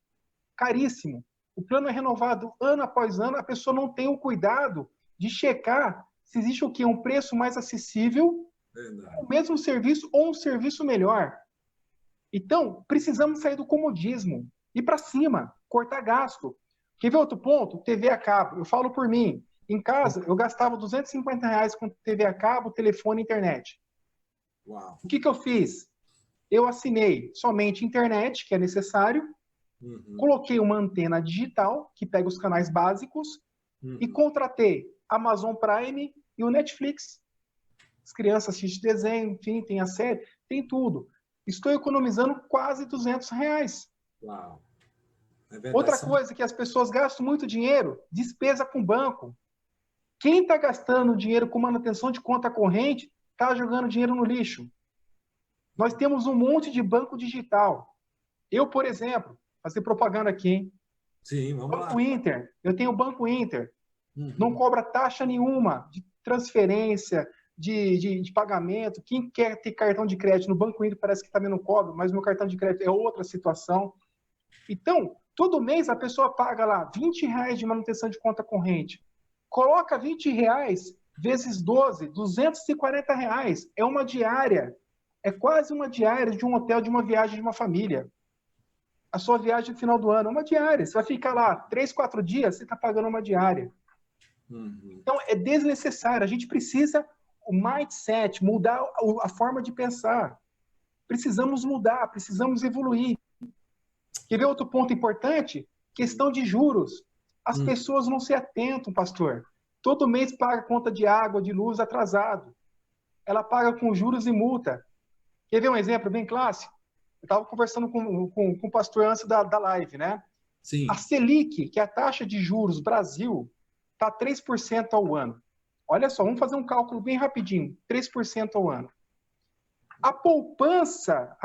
Caríssimo. O plano é renovado ano após ano, a pessoa não tem o cuidado de checar se existe o quê? Um preço mais acessível, o mesmo serviço ou um serviço melhor. Então, precisamos sair do comodismo, ir para cima, cortar gasto. Quer ver outro ponto? TV a cabo. Eu falo por mim. Em casa, eu gastava R$250 com TV a cabo, telefone e internet. Uau. O que eu fiz? Eu assinei somente internet, que é necessário, coloquei uma antena digital, que pega os canais básicos, e contratei Amazon Prime e o Netflix. As crianças assistem desenho, enfim, tem a série, tem tudo. Estou economizando quase R$200. Uau. Outra coisa que as pessoas gastam muito dinheiro, despesa com banco. Quem está gastando dinheiro com manutenção de conta corrente está jogando dinheiro no lixo. Nós temos um monte de banco digital. Eu, por exemplo, fazer propaganda aqui, hein? Sim, vamos lá. Banco Inter. Eu tenho o Banco Inter. Não cobra taxa nenhuma de transferência, de pagamento. Quem quer ter cartão de crédito no Banco Inter parece que também não cobra, mas meu cartão de crédito é outra situação. Então, todo mês a pessoa paga lá R$20 de manutenção de conta corrente. Coloca R$20 vezes 12, R$240. É uma diária. É quase uma diária de um hotel, de uma viagem de uma família. A sua viagem no final do ano é uma diária. Você vai ficar lá 3, 4 dias, você está pagando uma diária. Então, é desnecessário. A gente precisa o mindset, mudar a forma de pensar. Precisamos mudar, precisamos evoluir. Quer ver outro ponto importante? Questão de juros. As pessoas não se atentam, pastor. Todo mês paga conta de água, de luz atrasado. Ela paga com juros e multa. Quer ver um exemplo bem clássico? Eu estava conversando com o pastor antes da live, né? Sim. A Selic, que é a taxa de juros Brasil, está 3% ao ano. Olha só, vamos fazer um cálculo bem rapidinho. 3% ao ano. A poupança,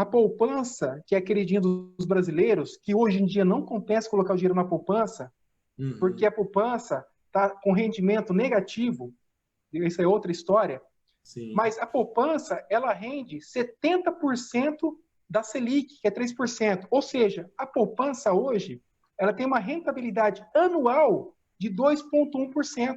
que é queridinha dos brasileiros, que hoje em dia não compensa colocar o dinheiro na poupança, porque a poupança está com rendimento negativo, isso é outra história, Sim. Mas a poupança, ela rende 70% da Selic, que é 3%. Ou seja, a poupança hoje, ela tem uma rentabilidade anual de 2,1%.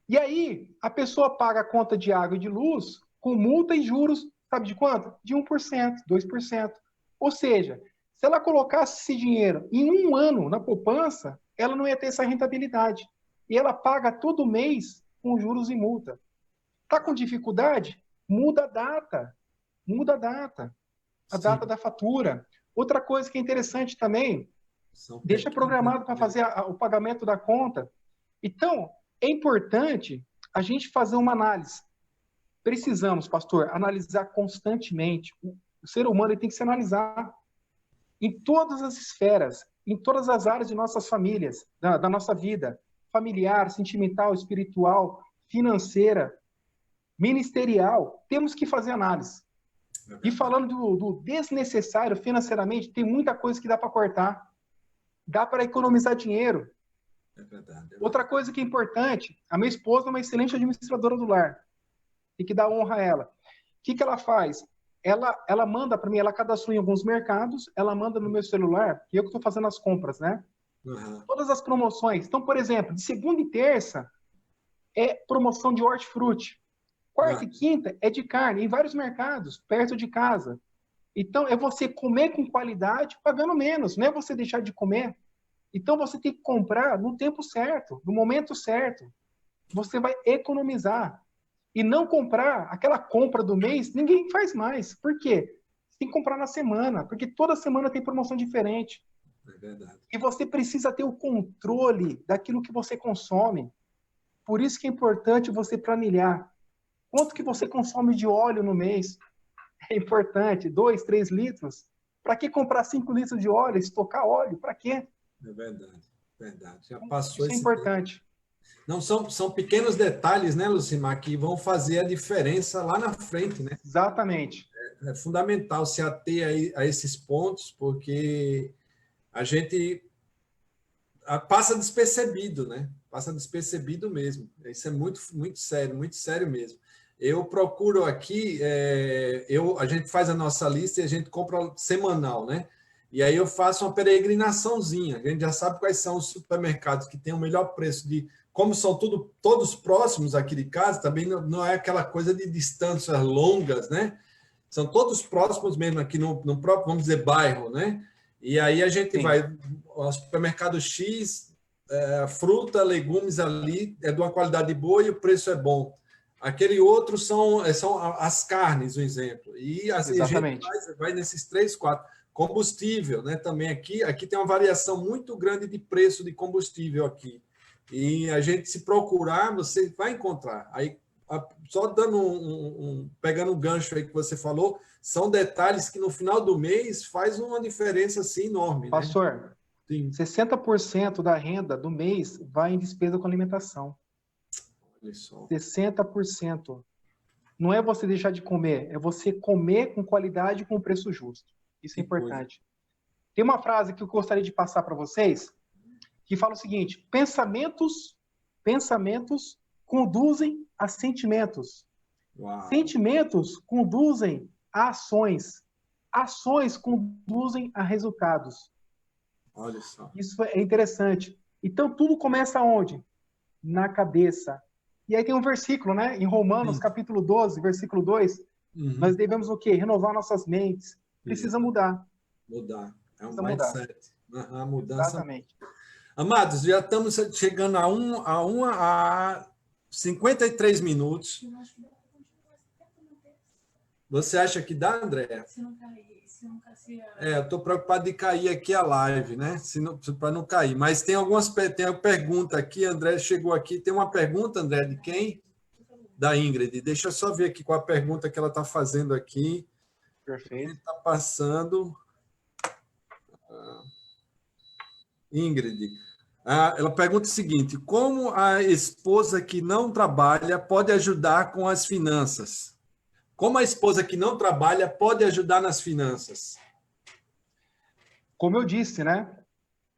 E aí, a pessoa paga a conta de água e de luz com multa e juros, sabe de quanto? De 1%, 2%. Ou seja, se ela colocasse esse dinheiro em um ano na poupança, ela não ia ter essa rentabilidade. E ela paga todo mês com juros e multa. Está com dificuldade? Muda a data. Muda a data. A data da fatura. Outra coisa que é interessante também, deixa programado para fazer o pagamento da conta. Então, é importante a gente fazer uma análise. Precisamos, pastor, analisar constantemente. O ser humano ele tem que se analisar em todas as esferas, em todas as áreas de nossas famílias, da nossa vida, familiar, sentimental, espiritual, financeira, ministerial. Temos que fazer análise. E falando do desnecessário financeiramente, tem muita coisa que dá para cortar. Dá para economizar dinheiro. É verdade. Outra coisa que é importante, a minha esposa é uma excelente administradora do lar. Tem que dar honra a ela. O que ela faz? Ela manda para mim, ela cadastrou em alguns mercados, ela manda no meu celular, e eu que estou fazendo as compras, né? Todas as promoções. Então, por exemplo, de segunda e terça é promoção de hortifruti. Quarta e quinta é de carne, em vários mercados, perto de casa. Então, é você comer com qualidade, pagando menos, não é você deixar de comer. Então, você tem que comprar no tempo certo, no momento certo. Você vai economizar. E não comprar aquela compra do mês, ninguém faz mais. Por quê? Você tem que comprar na semana, porque toda semana tem promoção diferente. É verdade. E você precisa ter o controle daquilo que você consome. Por isso que é importante você planilhar. Quanto que você consome de óleo no mês? É importante, 2, 3 litros. Para que comprar 5 litros de óleo, estocar óleo? Para quê? É verdade, verdade. Já passou Isso é esse importante. tempo. Não são pequenos detalhes, né, Lucimar, que vão fazer a diferença lá na frente, né? Exatamente. É fundamental se ater a esses pontos, porque a gente passa despercebido, né? Passa despercebido mesmo. Isso é muito muito sério mesmo. Eu procuro aqui, a gente faz a nossa lista e a gente compra semanal, né? E aí eu faço uma peregrinaçãozinha. A gente já sabe quais são os supermercados que têm o melhor preço de... Como são todos próximos aqui de casa, também não é aquela coisa de distâncias longas, né? São todos próximos mesmo aqui no próprio, vamos dizer, bairro, né? E aí a gente vai ao supermercado X, fruta, legumes ali, é de uma qualidade boa e o preço é bom. Aquele outro são as carnes, um exemplo. E assim, a gente vai nesses 3, 4. Combustível, né? Também aqui tem uma variação muito grande de preço de combustível aqui. E a gente, se procurar, você vai encontrar. Aí, só dando pegando o gancho aí que você falou, são detalhes que no final do mês faz uma diferença assim enorme. Pastor, né? 60% da renda do mês vai em despesa com alimentação. Olha só. 60%. Não é você deixar de comer, é você comer com qualidade e com preço justo. Isso é importante. Tem uma frase que eu gostaria de passar para vocês, que fala o seguinte: pensamentos conduzem a sentimentos. Uau. Sentimentos conduzem a ações. Ações conduzem a resultados. Olha só. Isso é interessante. Então, tudo começa onde? Na cabeça. E aí tem um versículo, né? Em Romanos, capítulo 12, versículo 2. Nós devemos o quê? Renovar nossas mentes. Precisa mudar. Mudar. É um Precisa mindset. A mudança. Exatamente. Amados, já estamos chegando a 53 minutos. Você acha que dá, André? Se não cair, se não cair. Eu estou preocupado de cair aqui a live, né? Para não cair. Mas tem tem uma pergunta aqui, André chegou aqui. Tem uma pergunta, André, de quem? Da Ingrid. Deixa eu só ver aqui qual a pergunta que ela está fazendo aqui. Perfeito. Está passando. Ingrid. Ela pergunta o seguinte: como a esposa que não trabalha pode ajudar com as finanças? Como a esposa que não trabalha pode ajudar nas finanças? Como eu disse, né?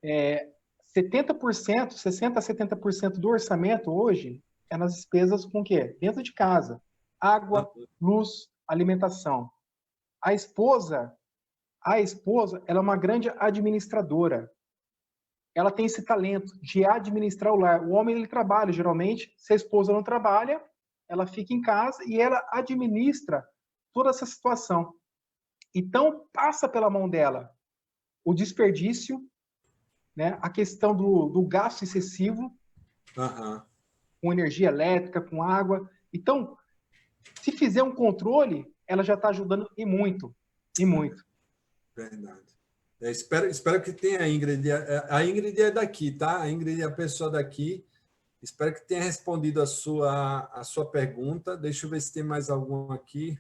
70%, 60% a 70% do orçamento hoje é nas despesas com o quê? Dentro de casa. Água, luz, alimentação. A esposa, ela é uma grande administradora. Ela tem esse talento de administrar o lar. O homem, ele trabalha, geralmente. Se a esposa não trabalha, ela fica em casa e ela administra toda essa situação. Então, passa pela mão dela o desperdício, né? A questão do gasto excessivo, com energia elétrica, com água. Então, se fizer um controle, ela já está ajudando e muito, e muito. Verdade. Espero que tenha a Ingrid. A Ingrid é daqui, tá? A Ingrid é a pessoa daqui. Espero que tenha respondido a sua pergunta. Deixa eu ver se tem mais algum aqui.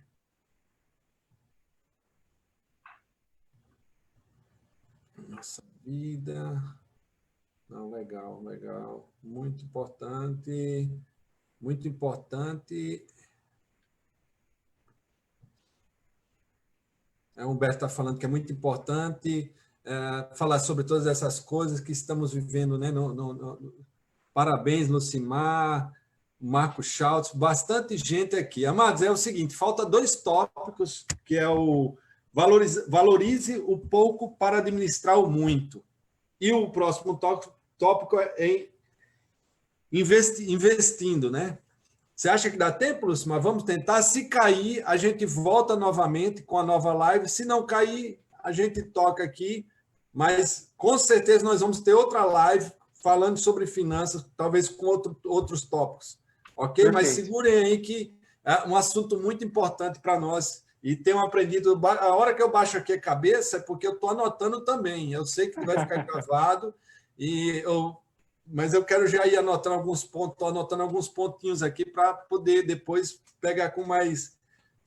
Nossa vida. Não, legal, legal. Muito importante. Muito importante. O Humberto está falando que é muito importante falar sobre todas essas coisas que estamos vivendo, né? Parabéns, Lucimar, Marco Schultz, bastante gente aqui. Amados, é o seguinte, falta 2 tópicos, que é o valorize o pouco para administrar o muito. E o próximo tópico é investindo, né? Você acha que dá tempo, Lucimar? Vamos tentar. Se cair, a gente volta novamente com a nova live. Se não cair, a gente toca aqui. Mas, com certeza, nós vamos ter outra live falando sobre finanças, talvez com outros tópicos. Ok? Perfeito. Mas segurem aí que é um assunto muito importante para nós. E tenho aprendido... A hora que eu baixo aqui a cabeça é porque eu estou anotando também. Eu sei que vai ficar gravado. Mas eu quero já ir anotando alguns pontos, estou anotando alguns pontinhos aqui para poder depois pegar com mais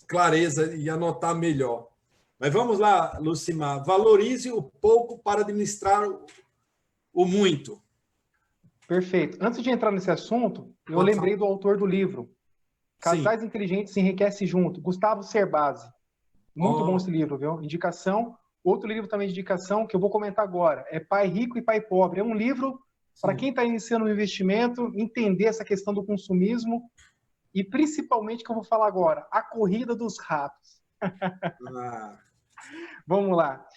clareza e anotar melhor. Mas vamos lá, Lucimar. Valorize o pouco para administrar o muito. Perfeito. Antes de entrar nesse assunto, eu lembrei do autor do livro. Casais Inteligentes se Enriquecem Junto, Gustavo Cerbasi. Muito bom esse livro, viu? Indicação. Outro livro também de indicação que eu vou comentar agora é Pai Rico e Pai Pobre. É um livro para quem está iniciando um investimento, entender essa questão do consumismo e, principalmente, que eu vou falar agora, a corrida dos ratos. Vamos lá.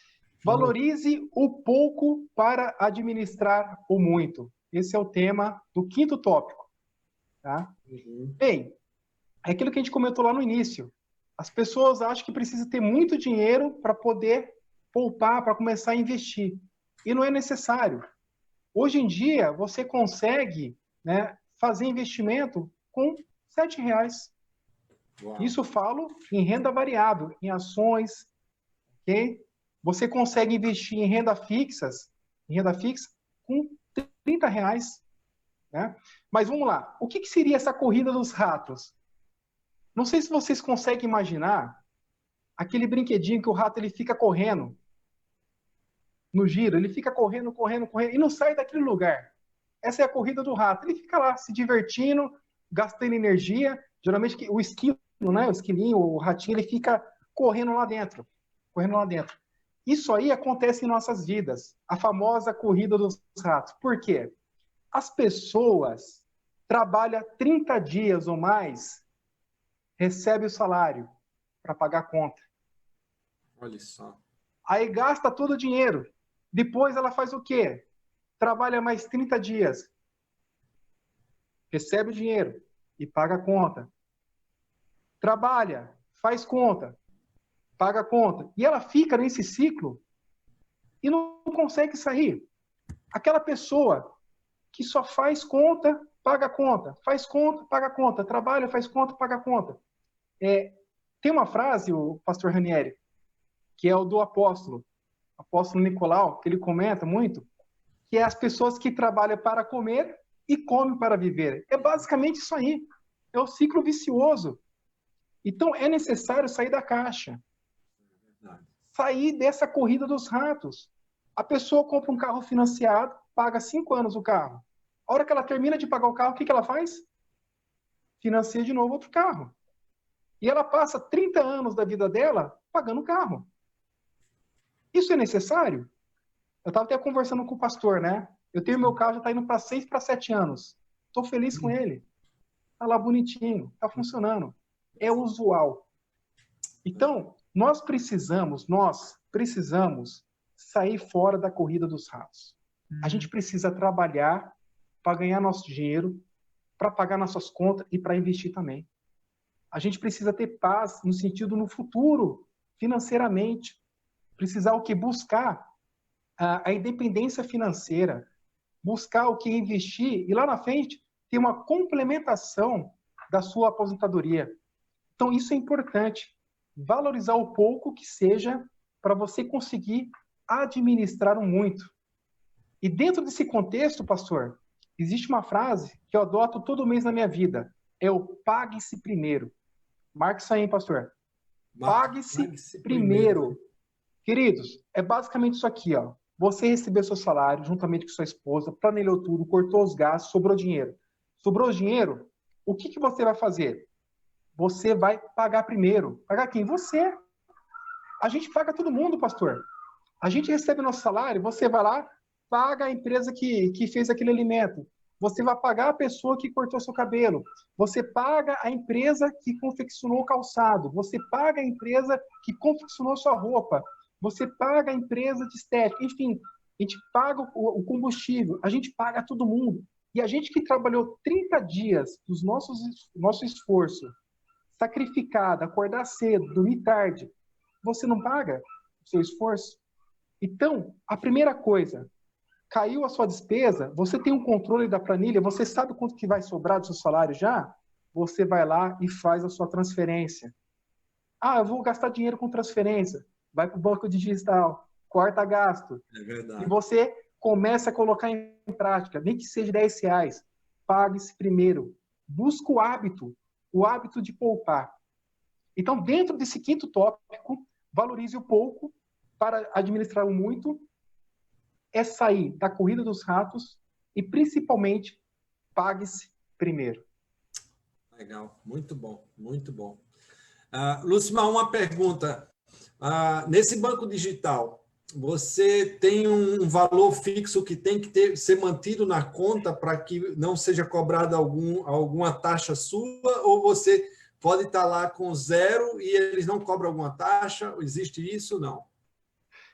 Valorize o pouco para administrar o muito. Esse é o tema do 5º tópico. Tá? Bem, é aquilo que a gente comentou lá no início. As pessoas acham que precisa ter muito dinheiro para poder poupar, para começar a investir. E não é necessário. Hoje em dia, você consegue, né, fazer investimento com R$7. Isso eu falo em renda variável, em ações, ok? Você consegue investir em renda fixa com R$30. Né? Mas vamos lá, o que seria essa corrida dos ratos? Não sei se vocês conseguem imaginar aquele brinquedinho que o rato ele fica correndo no giro, ele fica correndo e não sai daquele lugar. Essa é a corrida do rato. Ele fica lá se divertindo, gastando energia. Geralmente o esquilo, né, o esquilinho, o ratinho, ele fica correndo lá dentro. Isso aí acontece em nossas vidas. A famosa corrida dos ratos. Por quê? As pessoas trabalham 30 dias ou mais, recebem o salário para pagar a conta. Olha só. Aí gasta todo o dinheiro. Depois ela faz o quê? Trabalha mais 30 dias. Recebe o dinheiro e paga a conta. Trabalha, faz conta, paga a conta. E ela fica nesse ciclo e não consegue sair. Aquela pessoa que só faz conta paga a conta, faz conta, paga a conta, trabalha, faz conta, paga a conta. Tem uma frase, o pastor Ranieri, que é o do apóstolo Nicolau, que ele comenta muito, que é as pessoas que trabalham para comer e comem para viver. É basicamente isso aí. É o ciclo vicioso. Então, é necessário sair da caixa. Sair dessa corrida dos ratos. A pessoa compra um carro financiado, paga 5 anos o carro. A hora que ela termina de pagar o carro, o que ela faz? Financia de novo outro carro. E ela passa 30 anos da vida dela pagando o carro. Isso é necessário? Eu estava até conversando com o pastor, né? Eu tenho meu carro, já está indo para 6 para 7 anos. Estou feliz com ele. Está lá bonitinho, está funcionando. É usual. Então, nós precisamos sair fora da corrida dos ratos. A gente precisa trabalhar para ganhar nosso dinheiro, para pagar nossas contas e para investir também. A gente precisa ter paz no sentido no futuro, financeiramente. Precisar o que? Buscar a independência financeira, buscar o que investir e lá na frente ter uma complementação da sua aposentadoria. Então isso é importante. Valorizar o pouco que seja para você conseguir administrar o muito. E dentro desse contexto, pastor, existe uma frase que eu adoto todo mês na minha vida. É o pague-se primeiro. Marque isso aí, hein, pastor. Pague-se primeiro. Queridos, é basicamente isso aqui, ó. Você recebeu seu salário juntamente com sua esposa, planejou tudo, cortou os gastos, sobrou dinheiro. Sobrou dinheiro, o que você vai fazer? Você vai pagar primeiro. Pagar quem? Você. A gente paga todo mundo, pastor. A gente recebe nosso salário, você vai lá, paga a empresa que fez aquele alimento. Você vai pagar a pessoa que cortou seu cabelo. Você paga a empresa que confeccionou o calçado. Você paga a empresa que confeccionou sua roupa. Você paga a empresa de estética. Enfim, a gente paga o combustível. A gente paga todo mundo. E a gente que trabalhou 30 dias dos nosso esforço, sacrificado, acordar cedo, dormir tarde, você não paga o seu esforço? Então, a primeira coisa, caiu a sua despesa, você tem um controle da planilha, você sabe quanto que vai sobrar do seu salário já? Você vai lá e faz a sua transferência. Ah, eu vou gastar dinheiro com transferência. Vai para o banco digital, corta gasto. É verdade. E você começa a colocar em prática, nem que seja R$10. Pague-se primeiro. Busca o hábito de poupar. Então, dentro desse quinto tópico, valorize o pouco para administrar o muito, é sair da corrida dos ratos e, principalmente, pague-se primeiro. Legal, muito bom, muito bom. Lucimar, uma pergunta. Nesse banco digital, você tem um valor fixo que tem que ser mantido na conta para que não seja cobrada alguma taxa sua, ou você pode estar lá com 0 e eles não cobram alguma taxa? Existe isso? Não.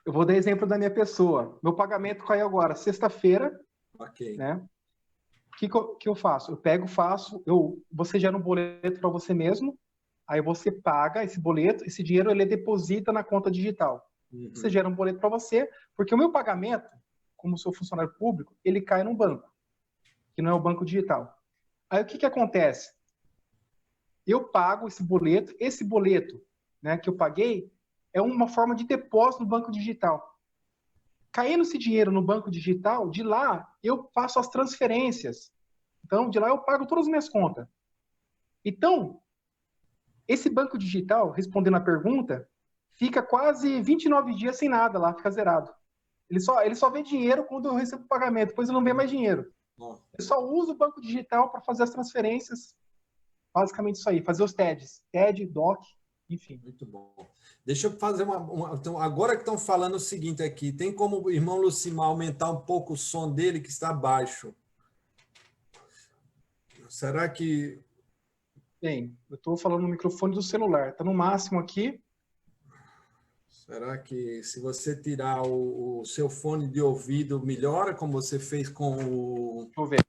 Eu vou dar exemplo da minha pessoa. Meu pagamento caiu agora, sexta-feira. Ok. Né? O que eu faço? Você gera um boleto para você mesmo, aí você paga esse boleto, esse dinheiro ele deposita na conta digital. Uhum. Você gera um boleto para você, porque o meu pagamento, como sou funcionário público, ele cai num banco, que não é o banco digital. Aí o que acontece? Eu pago esse boleto, né, que eu paguei, é uma forma de depósito no banco digital. Caindo esse dinheiro no banco digital, de lá eu faço as transferências. Então, de lá eu pago todas as minhas contas. Então, esse banco digital, respondendo a pergunta, fica quase 29 dias sem nada lá, fica zerado. Ele só vê dinheiro quando eu recebo o pagamento, depois eu não vê mais dinheiro. Eu só uso o banco digital para fazer as transferências, basicamente isso aí, fazer os TEDs, TED, DOC, enfim. Muito bom. Deixa eu fazer então, agora que estão falando o seguinte aqui, tem como o irmão Lucimar aumentar um pouco o som dele, que está baixo? Será que... Bem, eu estou falando no microfone do celular, está no máximo aqui. Será que se você tirar o seu fone de ouvido, melhora, como você fez com o... Deixa eu ver.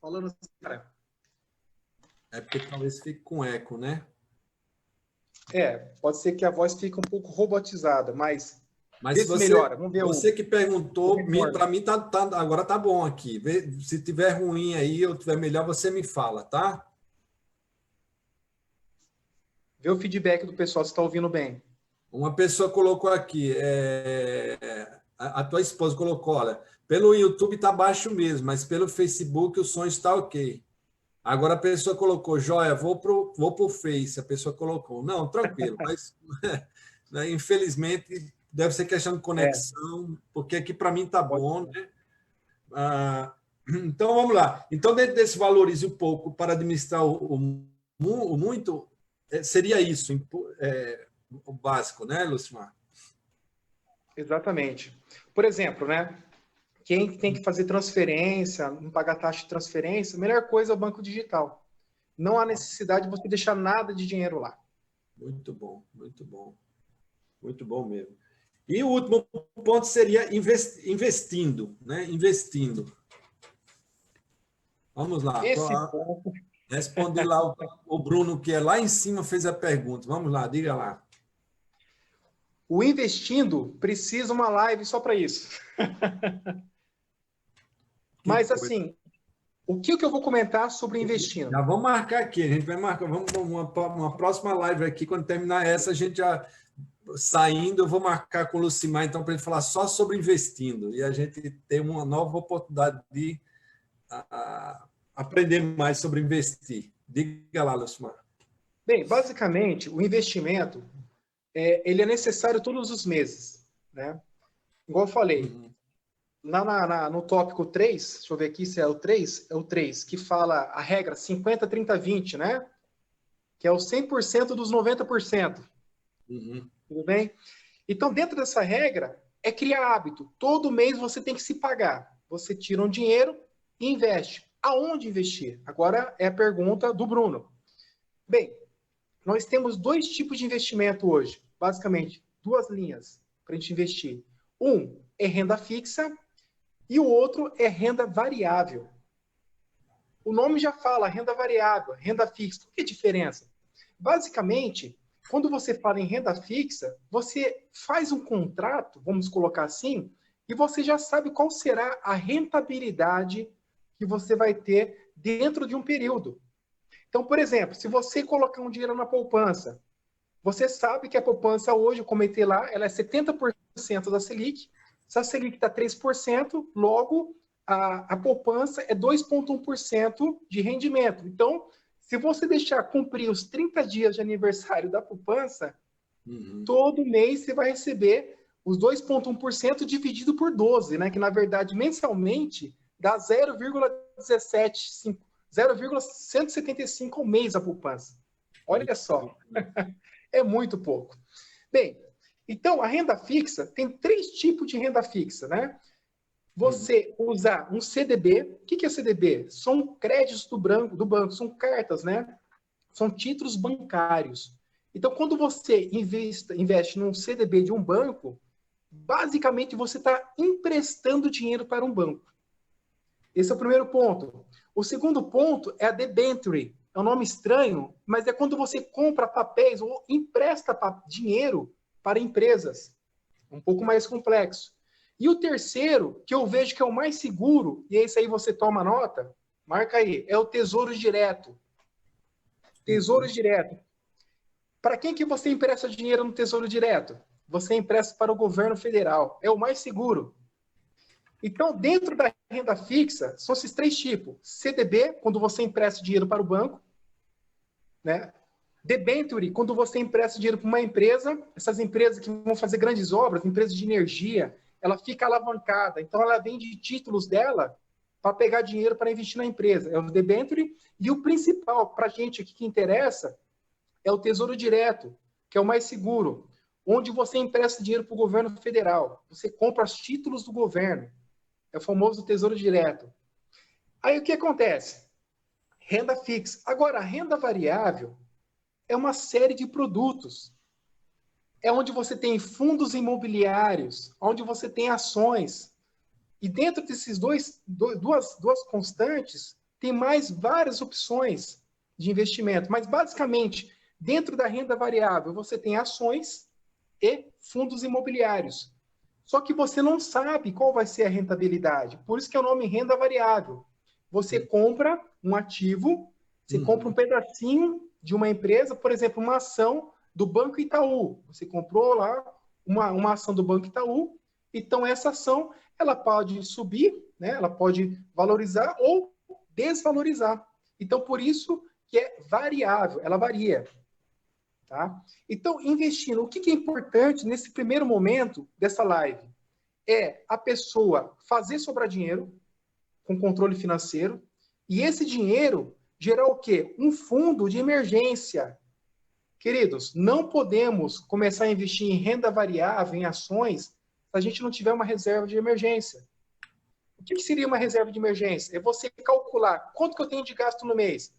Falando assim, cara. É porque talvez fique com eco, né? Pode ser que a voz fique um pouco robotizada, mas Mas Vê se melhora. Vamos ver você que perguntou, retorno. para mim agora tá bom aqui. Se tiver ruim aí ou tiver melhor, você me fala, tá? Vê o feedback do pessoal se está ouvindo bem. Uma pessoa colocou aqui, a tua esposa colocou, olha, pelo YouTube está baixo mesmo, mas pelo Facebook o som está ok. Agora a pessoa colocou, joia, vou pro Face, a pessoa colocou. Não, tranquilo, mas né, infelizmente deve ser questão de conexão, porque aqui para mim está bom, né? Então vamos lá. Então, dentro desse valorize um pouco para administrar o muito, seria isso, o básico, né, Lucimar? Exatamente. Por exemplo, né? Quem tem que fazer transferência, não pagar taxa de transferência, a melhor coisa é o banco digital. Não há necessidade de você deixar nada de dinheiro lá. Muito bom, muito bom. Muito bom mesmo. E o último ponto seria investindo, né? Investindo. Vamos lá. Esse ponto, Respondi lá o Bruno, que é lá em cima, fez a pergunta. Vamos lá, diga lá. o investindo precisa uma live só para isso. Mas assim, o que eu vou comentar sobre investindo? Já vamos marcar aqui, a gente vai marcar, vamos uma próxima live aqui, quando terminar essa, a gente já saindo, eu vou marcar com o Lucimar, então, para ele falar só sobre investindo, e a gente ter uma nova oportunidade de aprender mais sobre investir. Diga lá, Lucimar. Bem, basicamente, o investimento, ele é necessário todos os meses, né? Igual eu falei, lá no tópico 3, deixa eu ver aqui se é o 3, que fala a regra 50, 30, 20, né? Que é o 100% dos 90%. Tudo bem? Então, dentro dessa regra, é criar hábito. Todo mês você tem que se pagar. Você tira um dinheiro e investe. Aonde investir? Agora é a pergunta do Bruno. Bem, nós temos dois tipos de investimento hoje. Basicamente, duas linhas para a gente investir. Um é renda fixa e o outro é renda variável. O nome já fala renda variável, renda fixa. Qual que é a diferença? Basicamente, quando você fala em renda fixa, você faz um contrato, vamos colocar assim, e você já sabe qual será a rentabilidade que você vai ter dentro de um período. Então, por exemplo, se você colocar um dinheiro na poupança, você sabe que a poupança hoje, eu comentei lá, ela é 70% da Selic. Se a Selic está 3%, logo a poupança é 2,1% de rendimento. Então, se você deixar cumprir os 30 dias de aniversário da poupança, todo mês você vai receber os 2,1% dividido por 12, né? Que na verdade mensalmente dá 0,175 ao mês a poupança. Olha só, é muito pouco. Bem, então a renda fixa tem 3 tipos de renda fixa, né? Você usar um CDB. O que é CDB? São créditos do banco, são cartas, né? São títulos bancários. Então, quando você investe num CDB de um banco, basicamente você está emprestando dinheiro para um banco. Esse é o primeiro ponto. O segundo ponto é a debenture. É um nome estranho, mas é quando você compra papéis ou empresta dinheiro para empresas. Um pouco mais complexo. E o terceiro, que eu vejo que é o mais seguro, e esse aí você toma nota, marca aí, é o Tesouro Direto. Tesouro Direto. Para quem que você empresta dinheiro no Tesouro Direto? Você empresta para o governo federal. É o mais seguro. Então, dentro da renda fixa, são esses 3 tipos. CDB, quando você empresta dinheiro para o banco, né? Debenture, quando você empresta dinheiro para uma empresa, essas empresas que vão fazer grandes obras, empresas de energia, ela fica alavancada. Então, ela vende títulos dela para pegar dinheiro para investir na empresa. É o debenture. E o principal, para a gente aqui que interessa, é o Tesouro Direto, que é o mais seguro, onde você empresta dinheiro para o governo federal. Você compra os títulos do governo. É o famoso Tesouro Direto. Aí, o que acontece? Renda fixa. Agora, a renda variável é uma série de produtos. É onde você tem fundos imobiliários, onde você tem ações. E dentro desses duas constantes, tem mais várias opções de investimento. Mas, basicamente, dentro da renda variável, você tem ações e fundos imobiliários. Só que você não sabe qual vai ser a rentabilidade. Por isso que é o nome renda variável. Você compra um ativo, você compra um pedacinho de uma empresa, por exemplo, uma ação do Banco Itaú. Você comprou lá uma ação do Banco Itaú, então essa ação ela pode subir, né? Ela pode valorizar ou desvalorizar. Então, por isso que é variável, ela varia. Tá? Então, investindo, o que é importante nesse primeiro momento dessa live? É a pessoa fazer sobrar dinheiro com controle financeiro e esse dinheiro gerar o quê? Um fundo de emergência. Queridos, não podemos começar a investir em renda variável, em ações, se a gente não tiver uma reserva de emergência. O que seria uma reserva de emergência? É você calcular quanto que eu tenho de gasto no mês.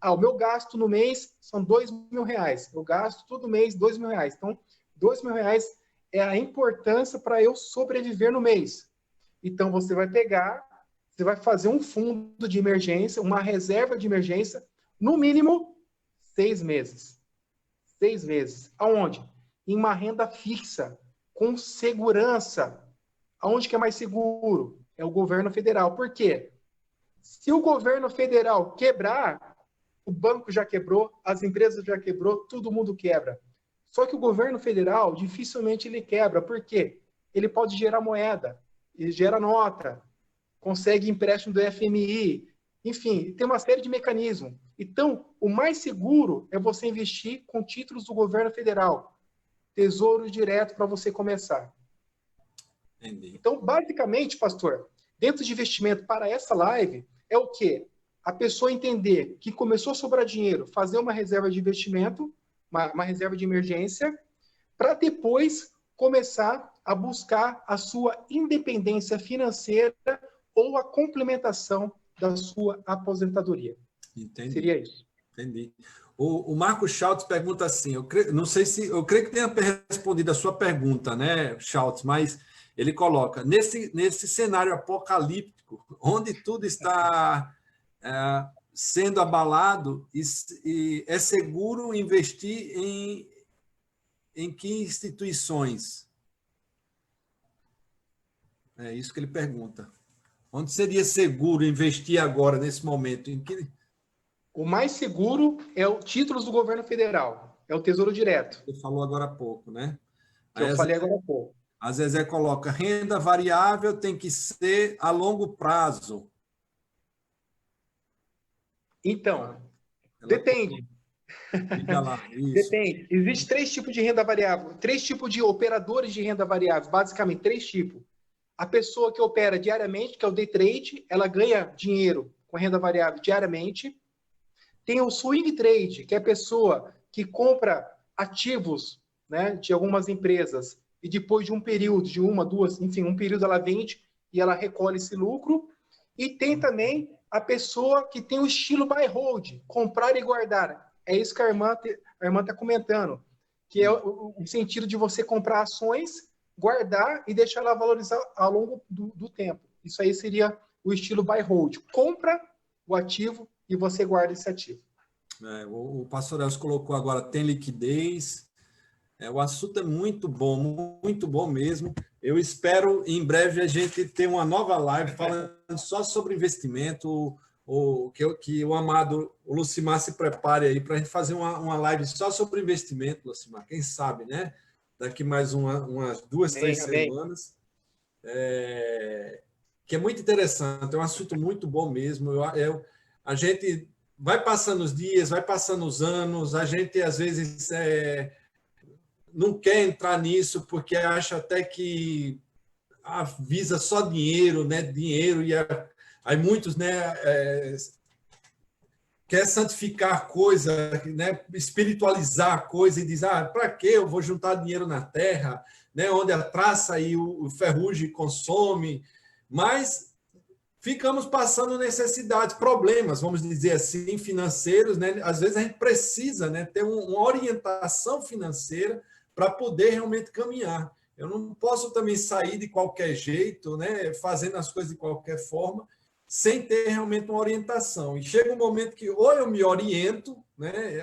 O meu gasto no mês são R$2.000. Eu gasto todo mês R$2.000. Então, R$2.000 é a importância para eu sobreviver no mês. Então, você vai pegar, você vai fazer um fundo de emergência, uma reserva de emergência, no mínimo 6 meses. 6 meses. Aonde? Em uma renda fixa, com segurança. Aonde que é mais seguro? É o governo federal. Por quê? Se o governo federal quebrar, o banco já quebrou, as empresas já quebrou, todo mundo quebra. Só que o governo federal, dificilmente ele quebra. Por quê? Ele pode gerar moeda, ele gera nota, consegue empréstimo do FMI, enfim, tem uma série de mecanismos. Então, o mais seguro é você investir com títulos do governo federal. Tesouro direto para você começar. Entendi. Então, basicamente, pastor, dentro de investimento para essa live, é o quê? A pessoa entender que começou a sobrar dinheiro, fazer uma reserva de investimento, uma reserva de emergência, para depois começar a buscar a sua independência financeira ou a complementação da sua aposentadoria. Entendi. Seria isso. Entendi. O Marcos Schultz pergunta assim, não sei se, eu creio que tenha respondido a sua pergunta, né, Schultz, mas ele coloca, nesse cenário apocalíptico, onde tudo está sendo abalado, e é seguro investir em que instituições? É isso que ele pergunta. Onde seria seguro investir agora, nesse momento? O mais seguro é o títulos do governo federal, é o Tesouro Direto. Você falou agora há pouco, né? Que eu falei agora há pouco. A Zezé coloca, renda variável tem que ser a longo prazo. Então, depende. Fica lá, isso. Depende. Existem 3 tipos de renda variável, 3 tipos de operadores de renda variável, basicamente 3 tipos. A pessoa que opera diariamente, que é o day trade, ela ganha dinheiro com renda variável diariamente. Tem o swing trade, que é a pessoa que compra ativos, né, de algumas empresas e depois de um período, de uma, duas, enfim, um período ela vende e ela recolhe esse lucro. E tem também a pessoa que tem o estilo buy hold, comprar e guardar. É isso que a irmã está comentando, que é o sentido de você comprar ações, guardar e deixar ela valorizar ao longo do tempo. Isso aí seria o estilo buy hold. Compra o ativo e você guarda esse ativo. O pastor Elcio colocou agora, tem liquidez. O assunto é muito bom mesmo. Eu espero, em breve, a gente ter uma nova live falando só sobre investimento, que o amado o Lucimar se prepare aí para a gente fazer uma live só sobre investimento, Lucimar. Quem sabe, né? Daqui mais umas 2, 3 semanas. Que é muito interessante, é um assunto muito bom mesmo. A gente vai passando os dias, vai passando os anos, a gente às vezes não quer entrar nisso porque acha até que visa só dinheiro, né? Dinheiro, e aí muitos, né, quer santificar a coisa, né? Espiritualizar a coisa e diz, para que eu vou juntar dinheiro na terra, né? Onde a traça e o ferrugem consome, mas ficamos passando necessidades, problemas, vamos dizer assim, financeiros, né? Às vezes a gente precisa, né, ter uma orientação financeira para poder realmente caminhar. Eu não posso também sair de qualquer jeito, né, fazendo as coisas de qualquer forma, sem ter realmente uma orientação. E chega um momento que ou eu me oriento, né,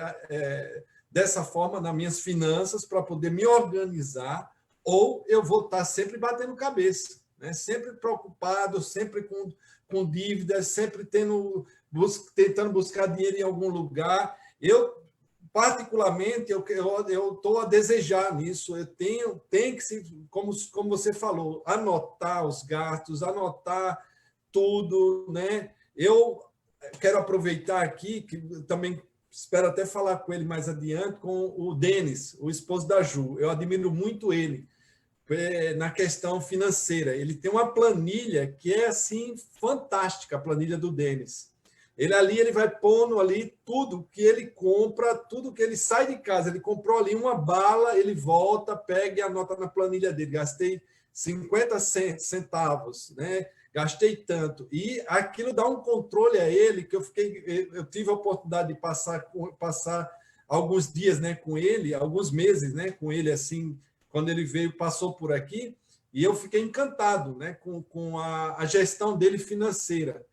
dessa forma nas minhas finanças para poder me organizar, ou eu vou estar sempre batendo cabeça, né? Sempre preocupado, sempre com dívidas, sempre tentando buscar dinheiro em algum lugar. Eu, particularmente, eu estou a desejar nisso. Eu tenho que, como você falou, anotar os gastos, anotar tudo, né? Eu quero aproveitar aqui, que também espero até falar com ele mais adiante, com o Denis, o esposo da Ju. Eu admiro muito ele na questão financeira. Ele tem uma planilha que é assim fantástica, a planilha do Denis. Ele vai pondo ali tudo que ele compra, tudo que ele sai de casa. Ele comprou ali uma bala, ele volta, pega e anota na planilha dele. Gastei 50 centavos, né? Gastei tanto. E aquilo dá um controle a ele, que eu tive a oportunidade de passar alguns dias, né, com ele, alguns meses, né, com ele, assim, quando ele veio, passou por aqui, e eu fiquei encantado, né, com a gestão dele financeira.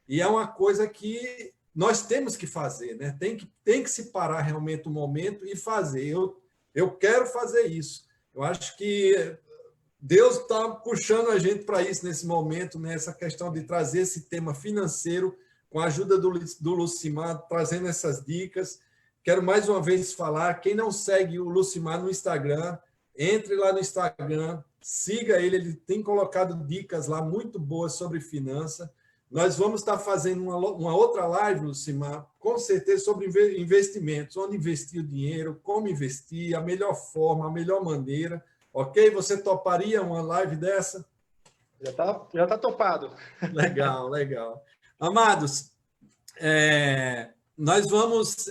E é uma coisa que nós temos que fazer, né? Tem que se parar realmente um momento e fazer. Eu quero fazer isso. Eu acho que Deus está puxando a gente para isso nesse momento, né? Essa questão de trazer esse tema financeiro, com a ajuda do Lucimar, trazendo essas dicas. Quero mais uma vez falar, quem não segue o Lucimar no Instagram, entre lá no Instagram, siga ele tem colocado dicas lá muito boas sobre finança. Nós vamos estar fazendo uma outra live, Lucimar, com certeza, sobre investimentos, onde investir o dinheiro, como investir, a melhor forma, a melhor maneira. Ok? Você toparia uma live dessa? Já tá topado. Legal, legal. Amados, nós vamos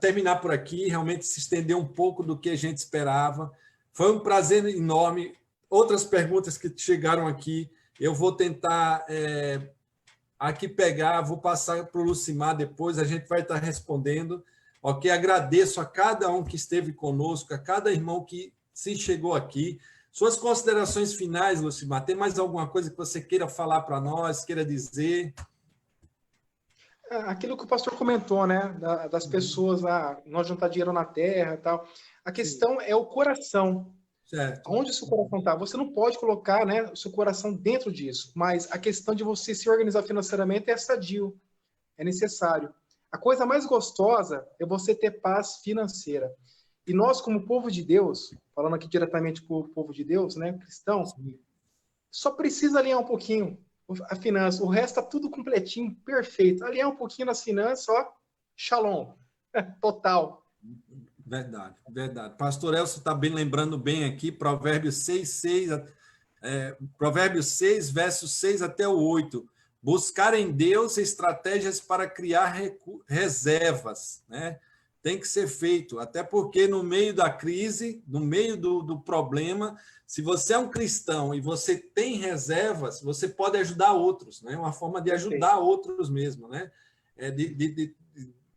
terminar por aqui, realmente se estender um pouco do que a gente esperava. Foi um prazer enorme. Outras perguntas que chegaram aqui, eu vou tentar aqui pegar, vou passar para o Lucimar depois, a gente vai estar respondendo. Ok? Agradeço a cada um que esteve conosco, a cada irmão que se chegou aqui. Suas considerações finais, Lucimar, tem mais alguma coisa que você queira falar para nós, queira dizer? Aquilo que o pastor comentou, né, das pessoas, nós juntar dinheiro na terra e tal. A questão é o coração. Certo. Onde o seu coração está? Você não pode colocar, né, o seu coração dentro disso, mas a questão de você se organizar financeiramente é sadio, é necessário. A coisa mais gostosa é você ter paz financeira. E nós, como povo de Deus, falando aqui diretamente para o povo de Deus, né, cristão, só precisa alinhar um pouquinho a finança. O resto está tudo completinho, perfeito. Alinhar um pouquinho nas finanças, ó, shalom, total. Verdade, verdade. Pastor Elcio está bem lembrando bem aqui, Provérbios 6, Provérbios 6, versos 6 até o 8. Buscar em Deus estratégias para criar reservas, né? Tem que ser feito, até porque no meio da crise, no meio do problema, se você é um cristão e você tem reservas, você pode ajudar outros, né? Uma forma de ajudar outros mesmo, né? De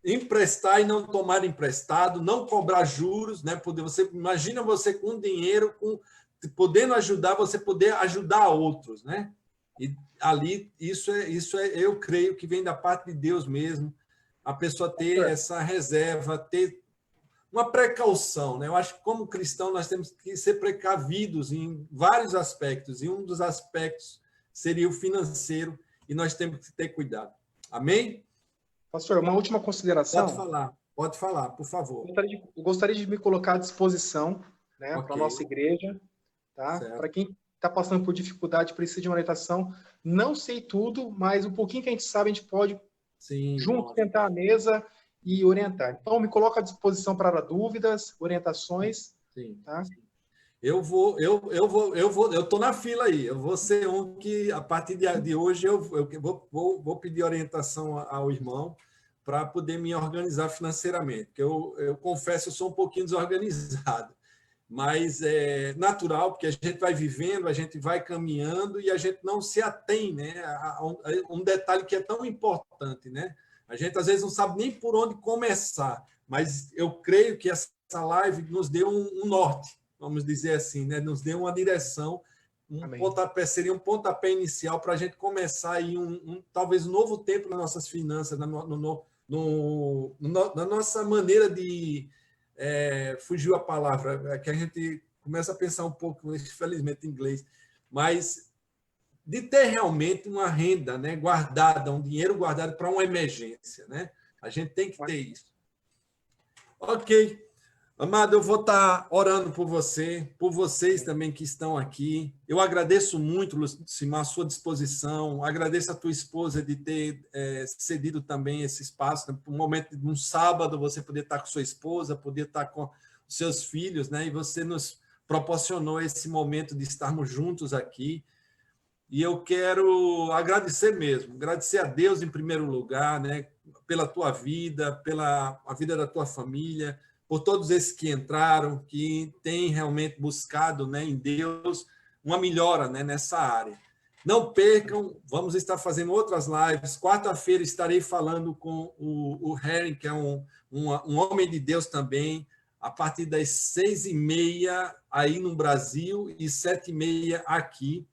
emprestar e não tomar emprestado, não cobrar juros, né? Imagina você com dinheiro, podendo ajudar, você poder ajudar outros, né? E ali, eu creio que vem da parte de Deus mesmo, a pessoa ter essa reserva, ter uma precaução, né? Eu acho que como cristão nós temos que ser precavidos em vários aspectos, e um dos aspectos seria o financeiro, e nós temos que ter cuidado. Amém? Pastor, uma última consideração. Pode falar, por favor. Eu gostaria de me colocar à disposição, né, para a nossa igreja, tá? Para quem está passando por dificuldade, precisa de uma orientação. Não sei tudo, mas um pouquinho que a gente sabe, a gente pode junto sentar à mesa e orientar. Então, me coloco à disposição para dúvidas, orientações. Sim. Tá? Eu estou na fila aí. Eu vou ser um que, a partir de hoje, eu vou pedir orientação ao irmão para poder me organizar financeiramente. Porque eu confesso, eu sou um pouquinho desorganizado. Mas é natural, porque a gente vai vivendo, a gente vai caminhando e a gente não se atém, né, a um detalhe que é tão importante, né? A gente, às vezes, não sabe nem por onde começar, mas eu creio que essa live nos deu um norte, vamos dizer assim, né? Nos deu uma direção, pontapé, seria um pontapé inicial para a gente começar aí talvez um novo tempo nas nossas finanças, na nossa maneira de... fugiu a palavra, que a gente começo a pensar um pouco, infelizmente, em inglês, mas de ter realmente uma renda, né, guardada, um dinheiro guardado para uma emergência, né? A gente tem que ter isso. Ok. Amado, eu vou estar orando por você, por vocês também que estão aqui. Eu agradeço muito, Lucimar, a sua disposição. Agradeço a tua esposa de ter cedido também esse espaço. Um momento de um sábado, você poder estar com sua esposa, poder estar com os seus filhos, né? E você nos proporcionou esse momento de estarmos juntos aqui. E eu quero agradecer mesmo, agradecer a Deus em primeiro lugar, né? Pela tua vida, pela a vida da tua família, por todos esses que entraram, que têm realmente buscado, né, em Deus uma melhora, né, nessa área. Não percam, vamos estar fazendo outras lives. Quarta-feira estarei falando com o Harry, que é um homem de Deus também, a partir das 6h30 aí no Brasil e 7h30 aqui.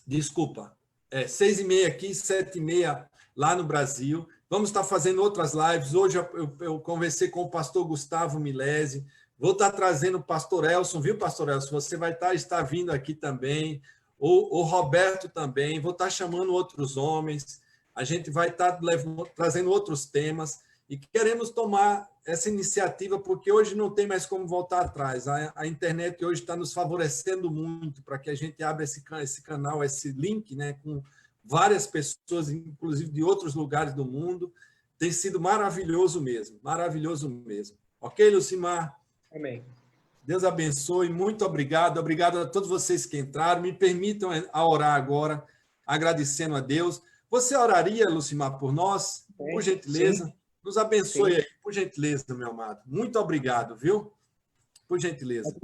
Desculpa, 6h30 aqui, 7h30 lá no Brasil. Vamos estar fazendo outras lives. Hoje eu conversei com o pastor Gustavo Milesi. Vou estar trazendo o pastor Elson, viu, pastor Elson? Você vai estar vindo aqui também. O Roberto também. Vou estar chamando outros homens. A gente vai estar trazendo outros temas. E queremos tomar essa iniciativa, porque hoje não tem mais como voltar atrás. A internet hoje está nos favorecendo muito para que a gente abra esse canal, esse link, né, com várias pessoas, inclusive de outros lugares do mundo. Tem sido maravilhoso mesmo, maravilhoso mesmo. Ok, Lucimar? Amém. Deus abençoe, muito obrigado. Obrigado a todos vocês que entraram. Me permitam orar agora, agradecendo a Deus. Você oraria, Lucimar, por nós? Por gentileza? Sim. Nos abençoe aí, por gentileza, meu amado. Muito obrigado, viu? Por gentileza.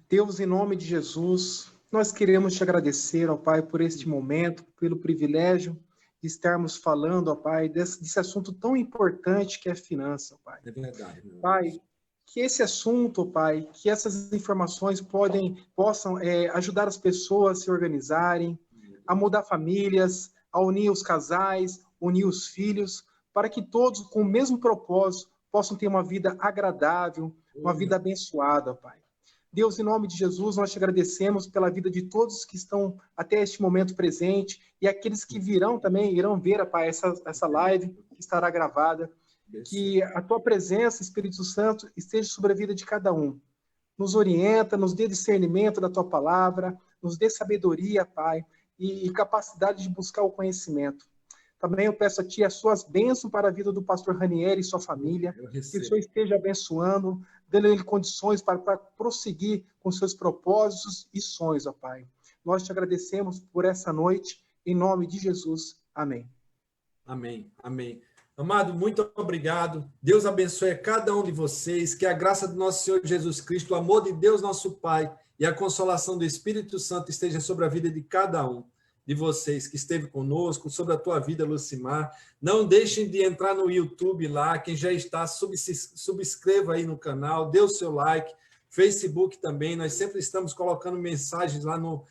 Deus, em nome de Jesus, nós queremos te agradecer, ó Pai, por este momento, pelo privilégio de estarmos falando, ó Pai, desse assunto tão importante que é finança, ó Pai. É verdade, meu Pai, que esse assunto, ó Pai, que essas informações possam ajudar as pessoas a se organizarem, a mudar famílias, a unir os casais, unir os filhos, para que todos, com o mesmo propósito, possam ter uma vida agradável, uma vida abençoada, Pai. Deus, em nome de Jesus, nós te agradecemos pela vida de todos que estão até este momento presente e aqueles que virão também, irão ver, Pai, essa live que estará gravada. Que a tua presença, Espírito Santo, esteja sobre a vida de cada um. Nos orienta, nos dê discernimento da tua palavra, nos dê sabedoria, Pai, e capacidade de buscar o conhecimento. Também eu peço a Ti as suas bênçãos para a vida do pastor Ranieri e sua família. Que o Senhor esteja abençoando, dando-lhe condições para prosseguir com seus propósitos e sonhos, ó Pai. Nós te agradecemos por essa noite, em nome de Jesus. Amém. Amém, amém. Amado, muito obrigado. Deus abençoe a cada um de vocês. Que a graça do nosso Senhor Jesus Cristo, o amor de Deus, nosso Pai, e a consolação do Espírito Santo esteja sobre a vida de cada um de vocês que esteve conosco, sobre a tua vida, Lucimar. Não deixem de entrar no YouTube lá, quem já está, subscreva aí no canal, dê o seu like, Facebook também, nós sempre estamos colocando mensagens lá no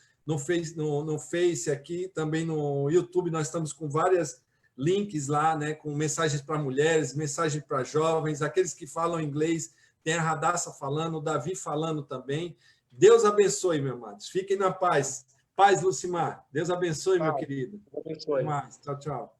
Face aqui, também no YouTube, nós estamos com várias links lá, né, com mensagens para mulheres, mensagens para jovens, aqueles que falam inglês, tem a Radassa falando, o Davi falando também. Deus abençoe, meus amados. Fiquem na paz. Paz, Lucimar. Deus abençoe, meu querido. Deus abençoe. Até mais. Tchau, tchau.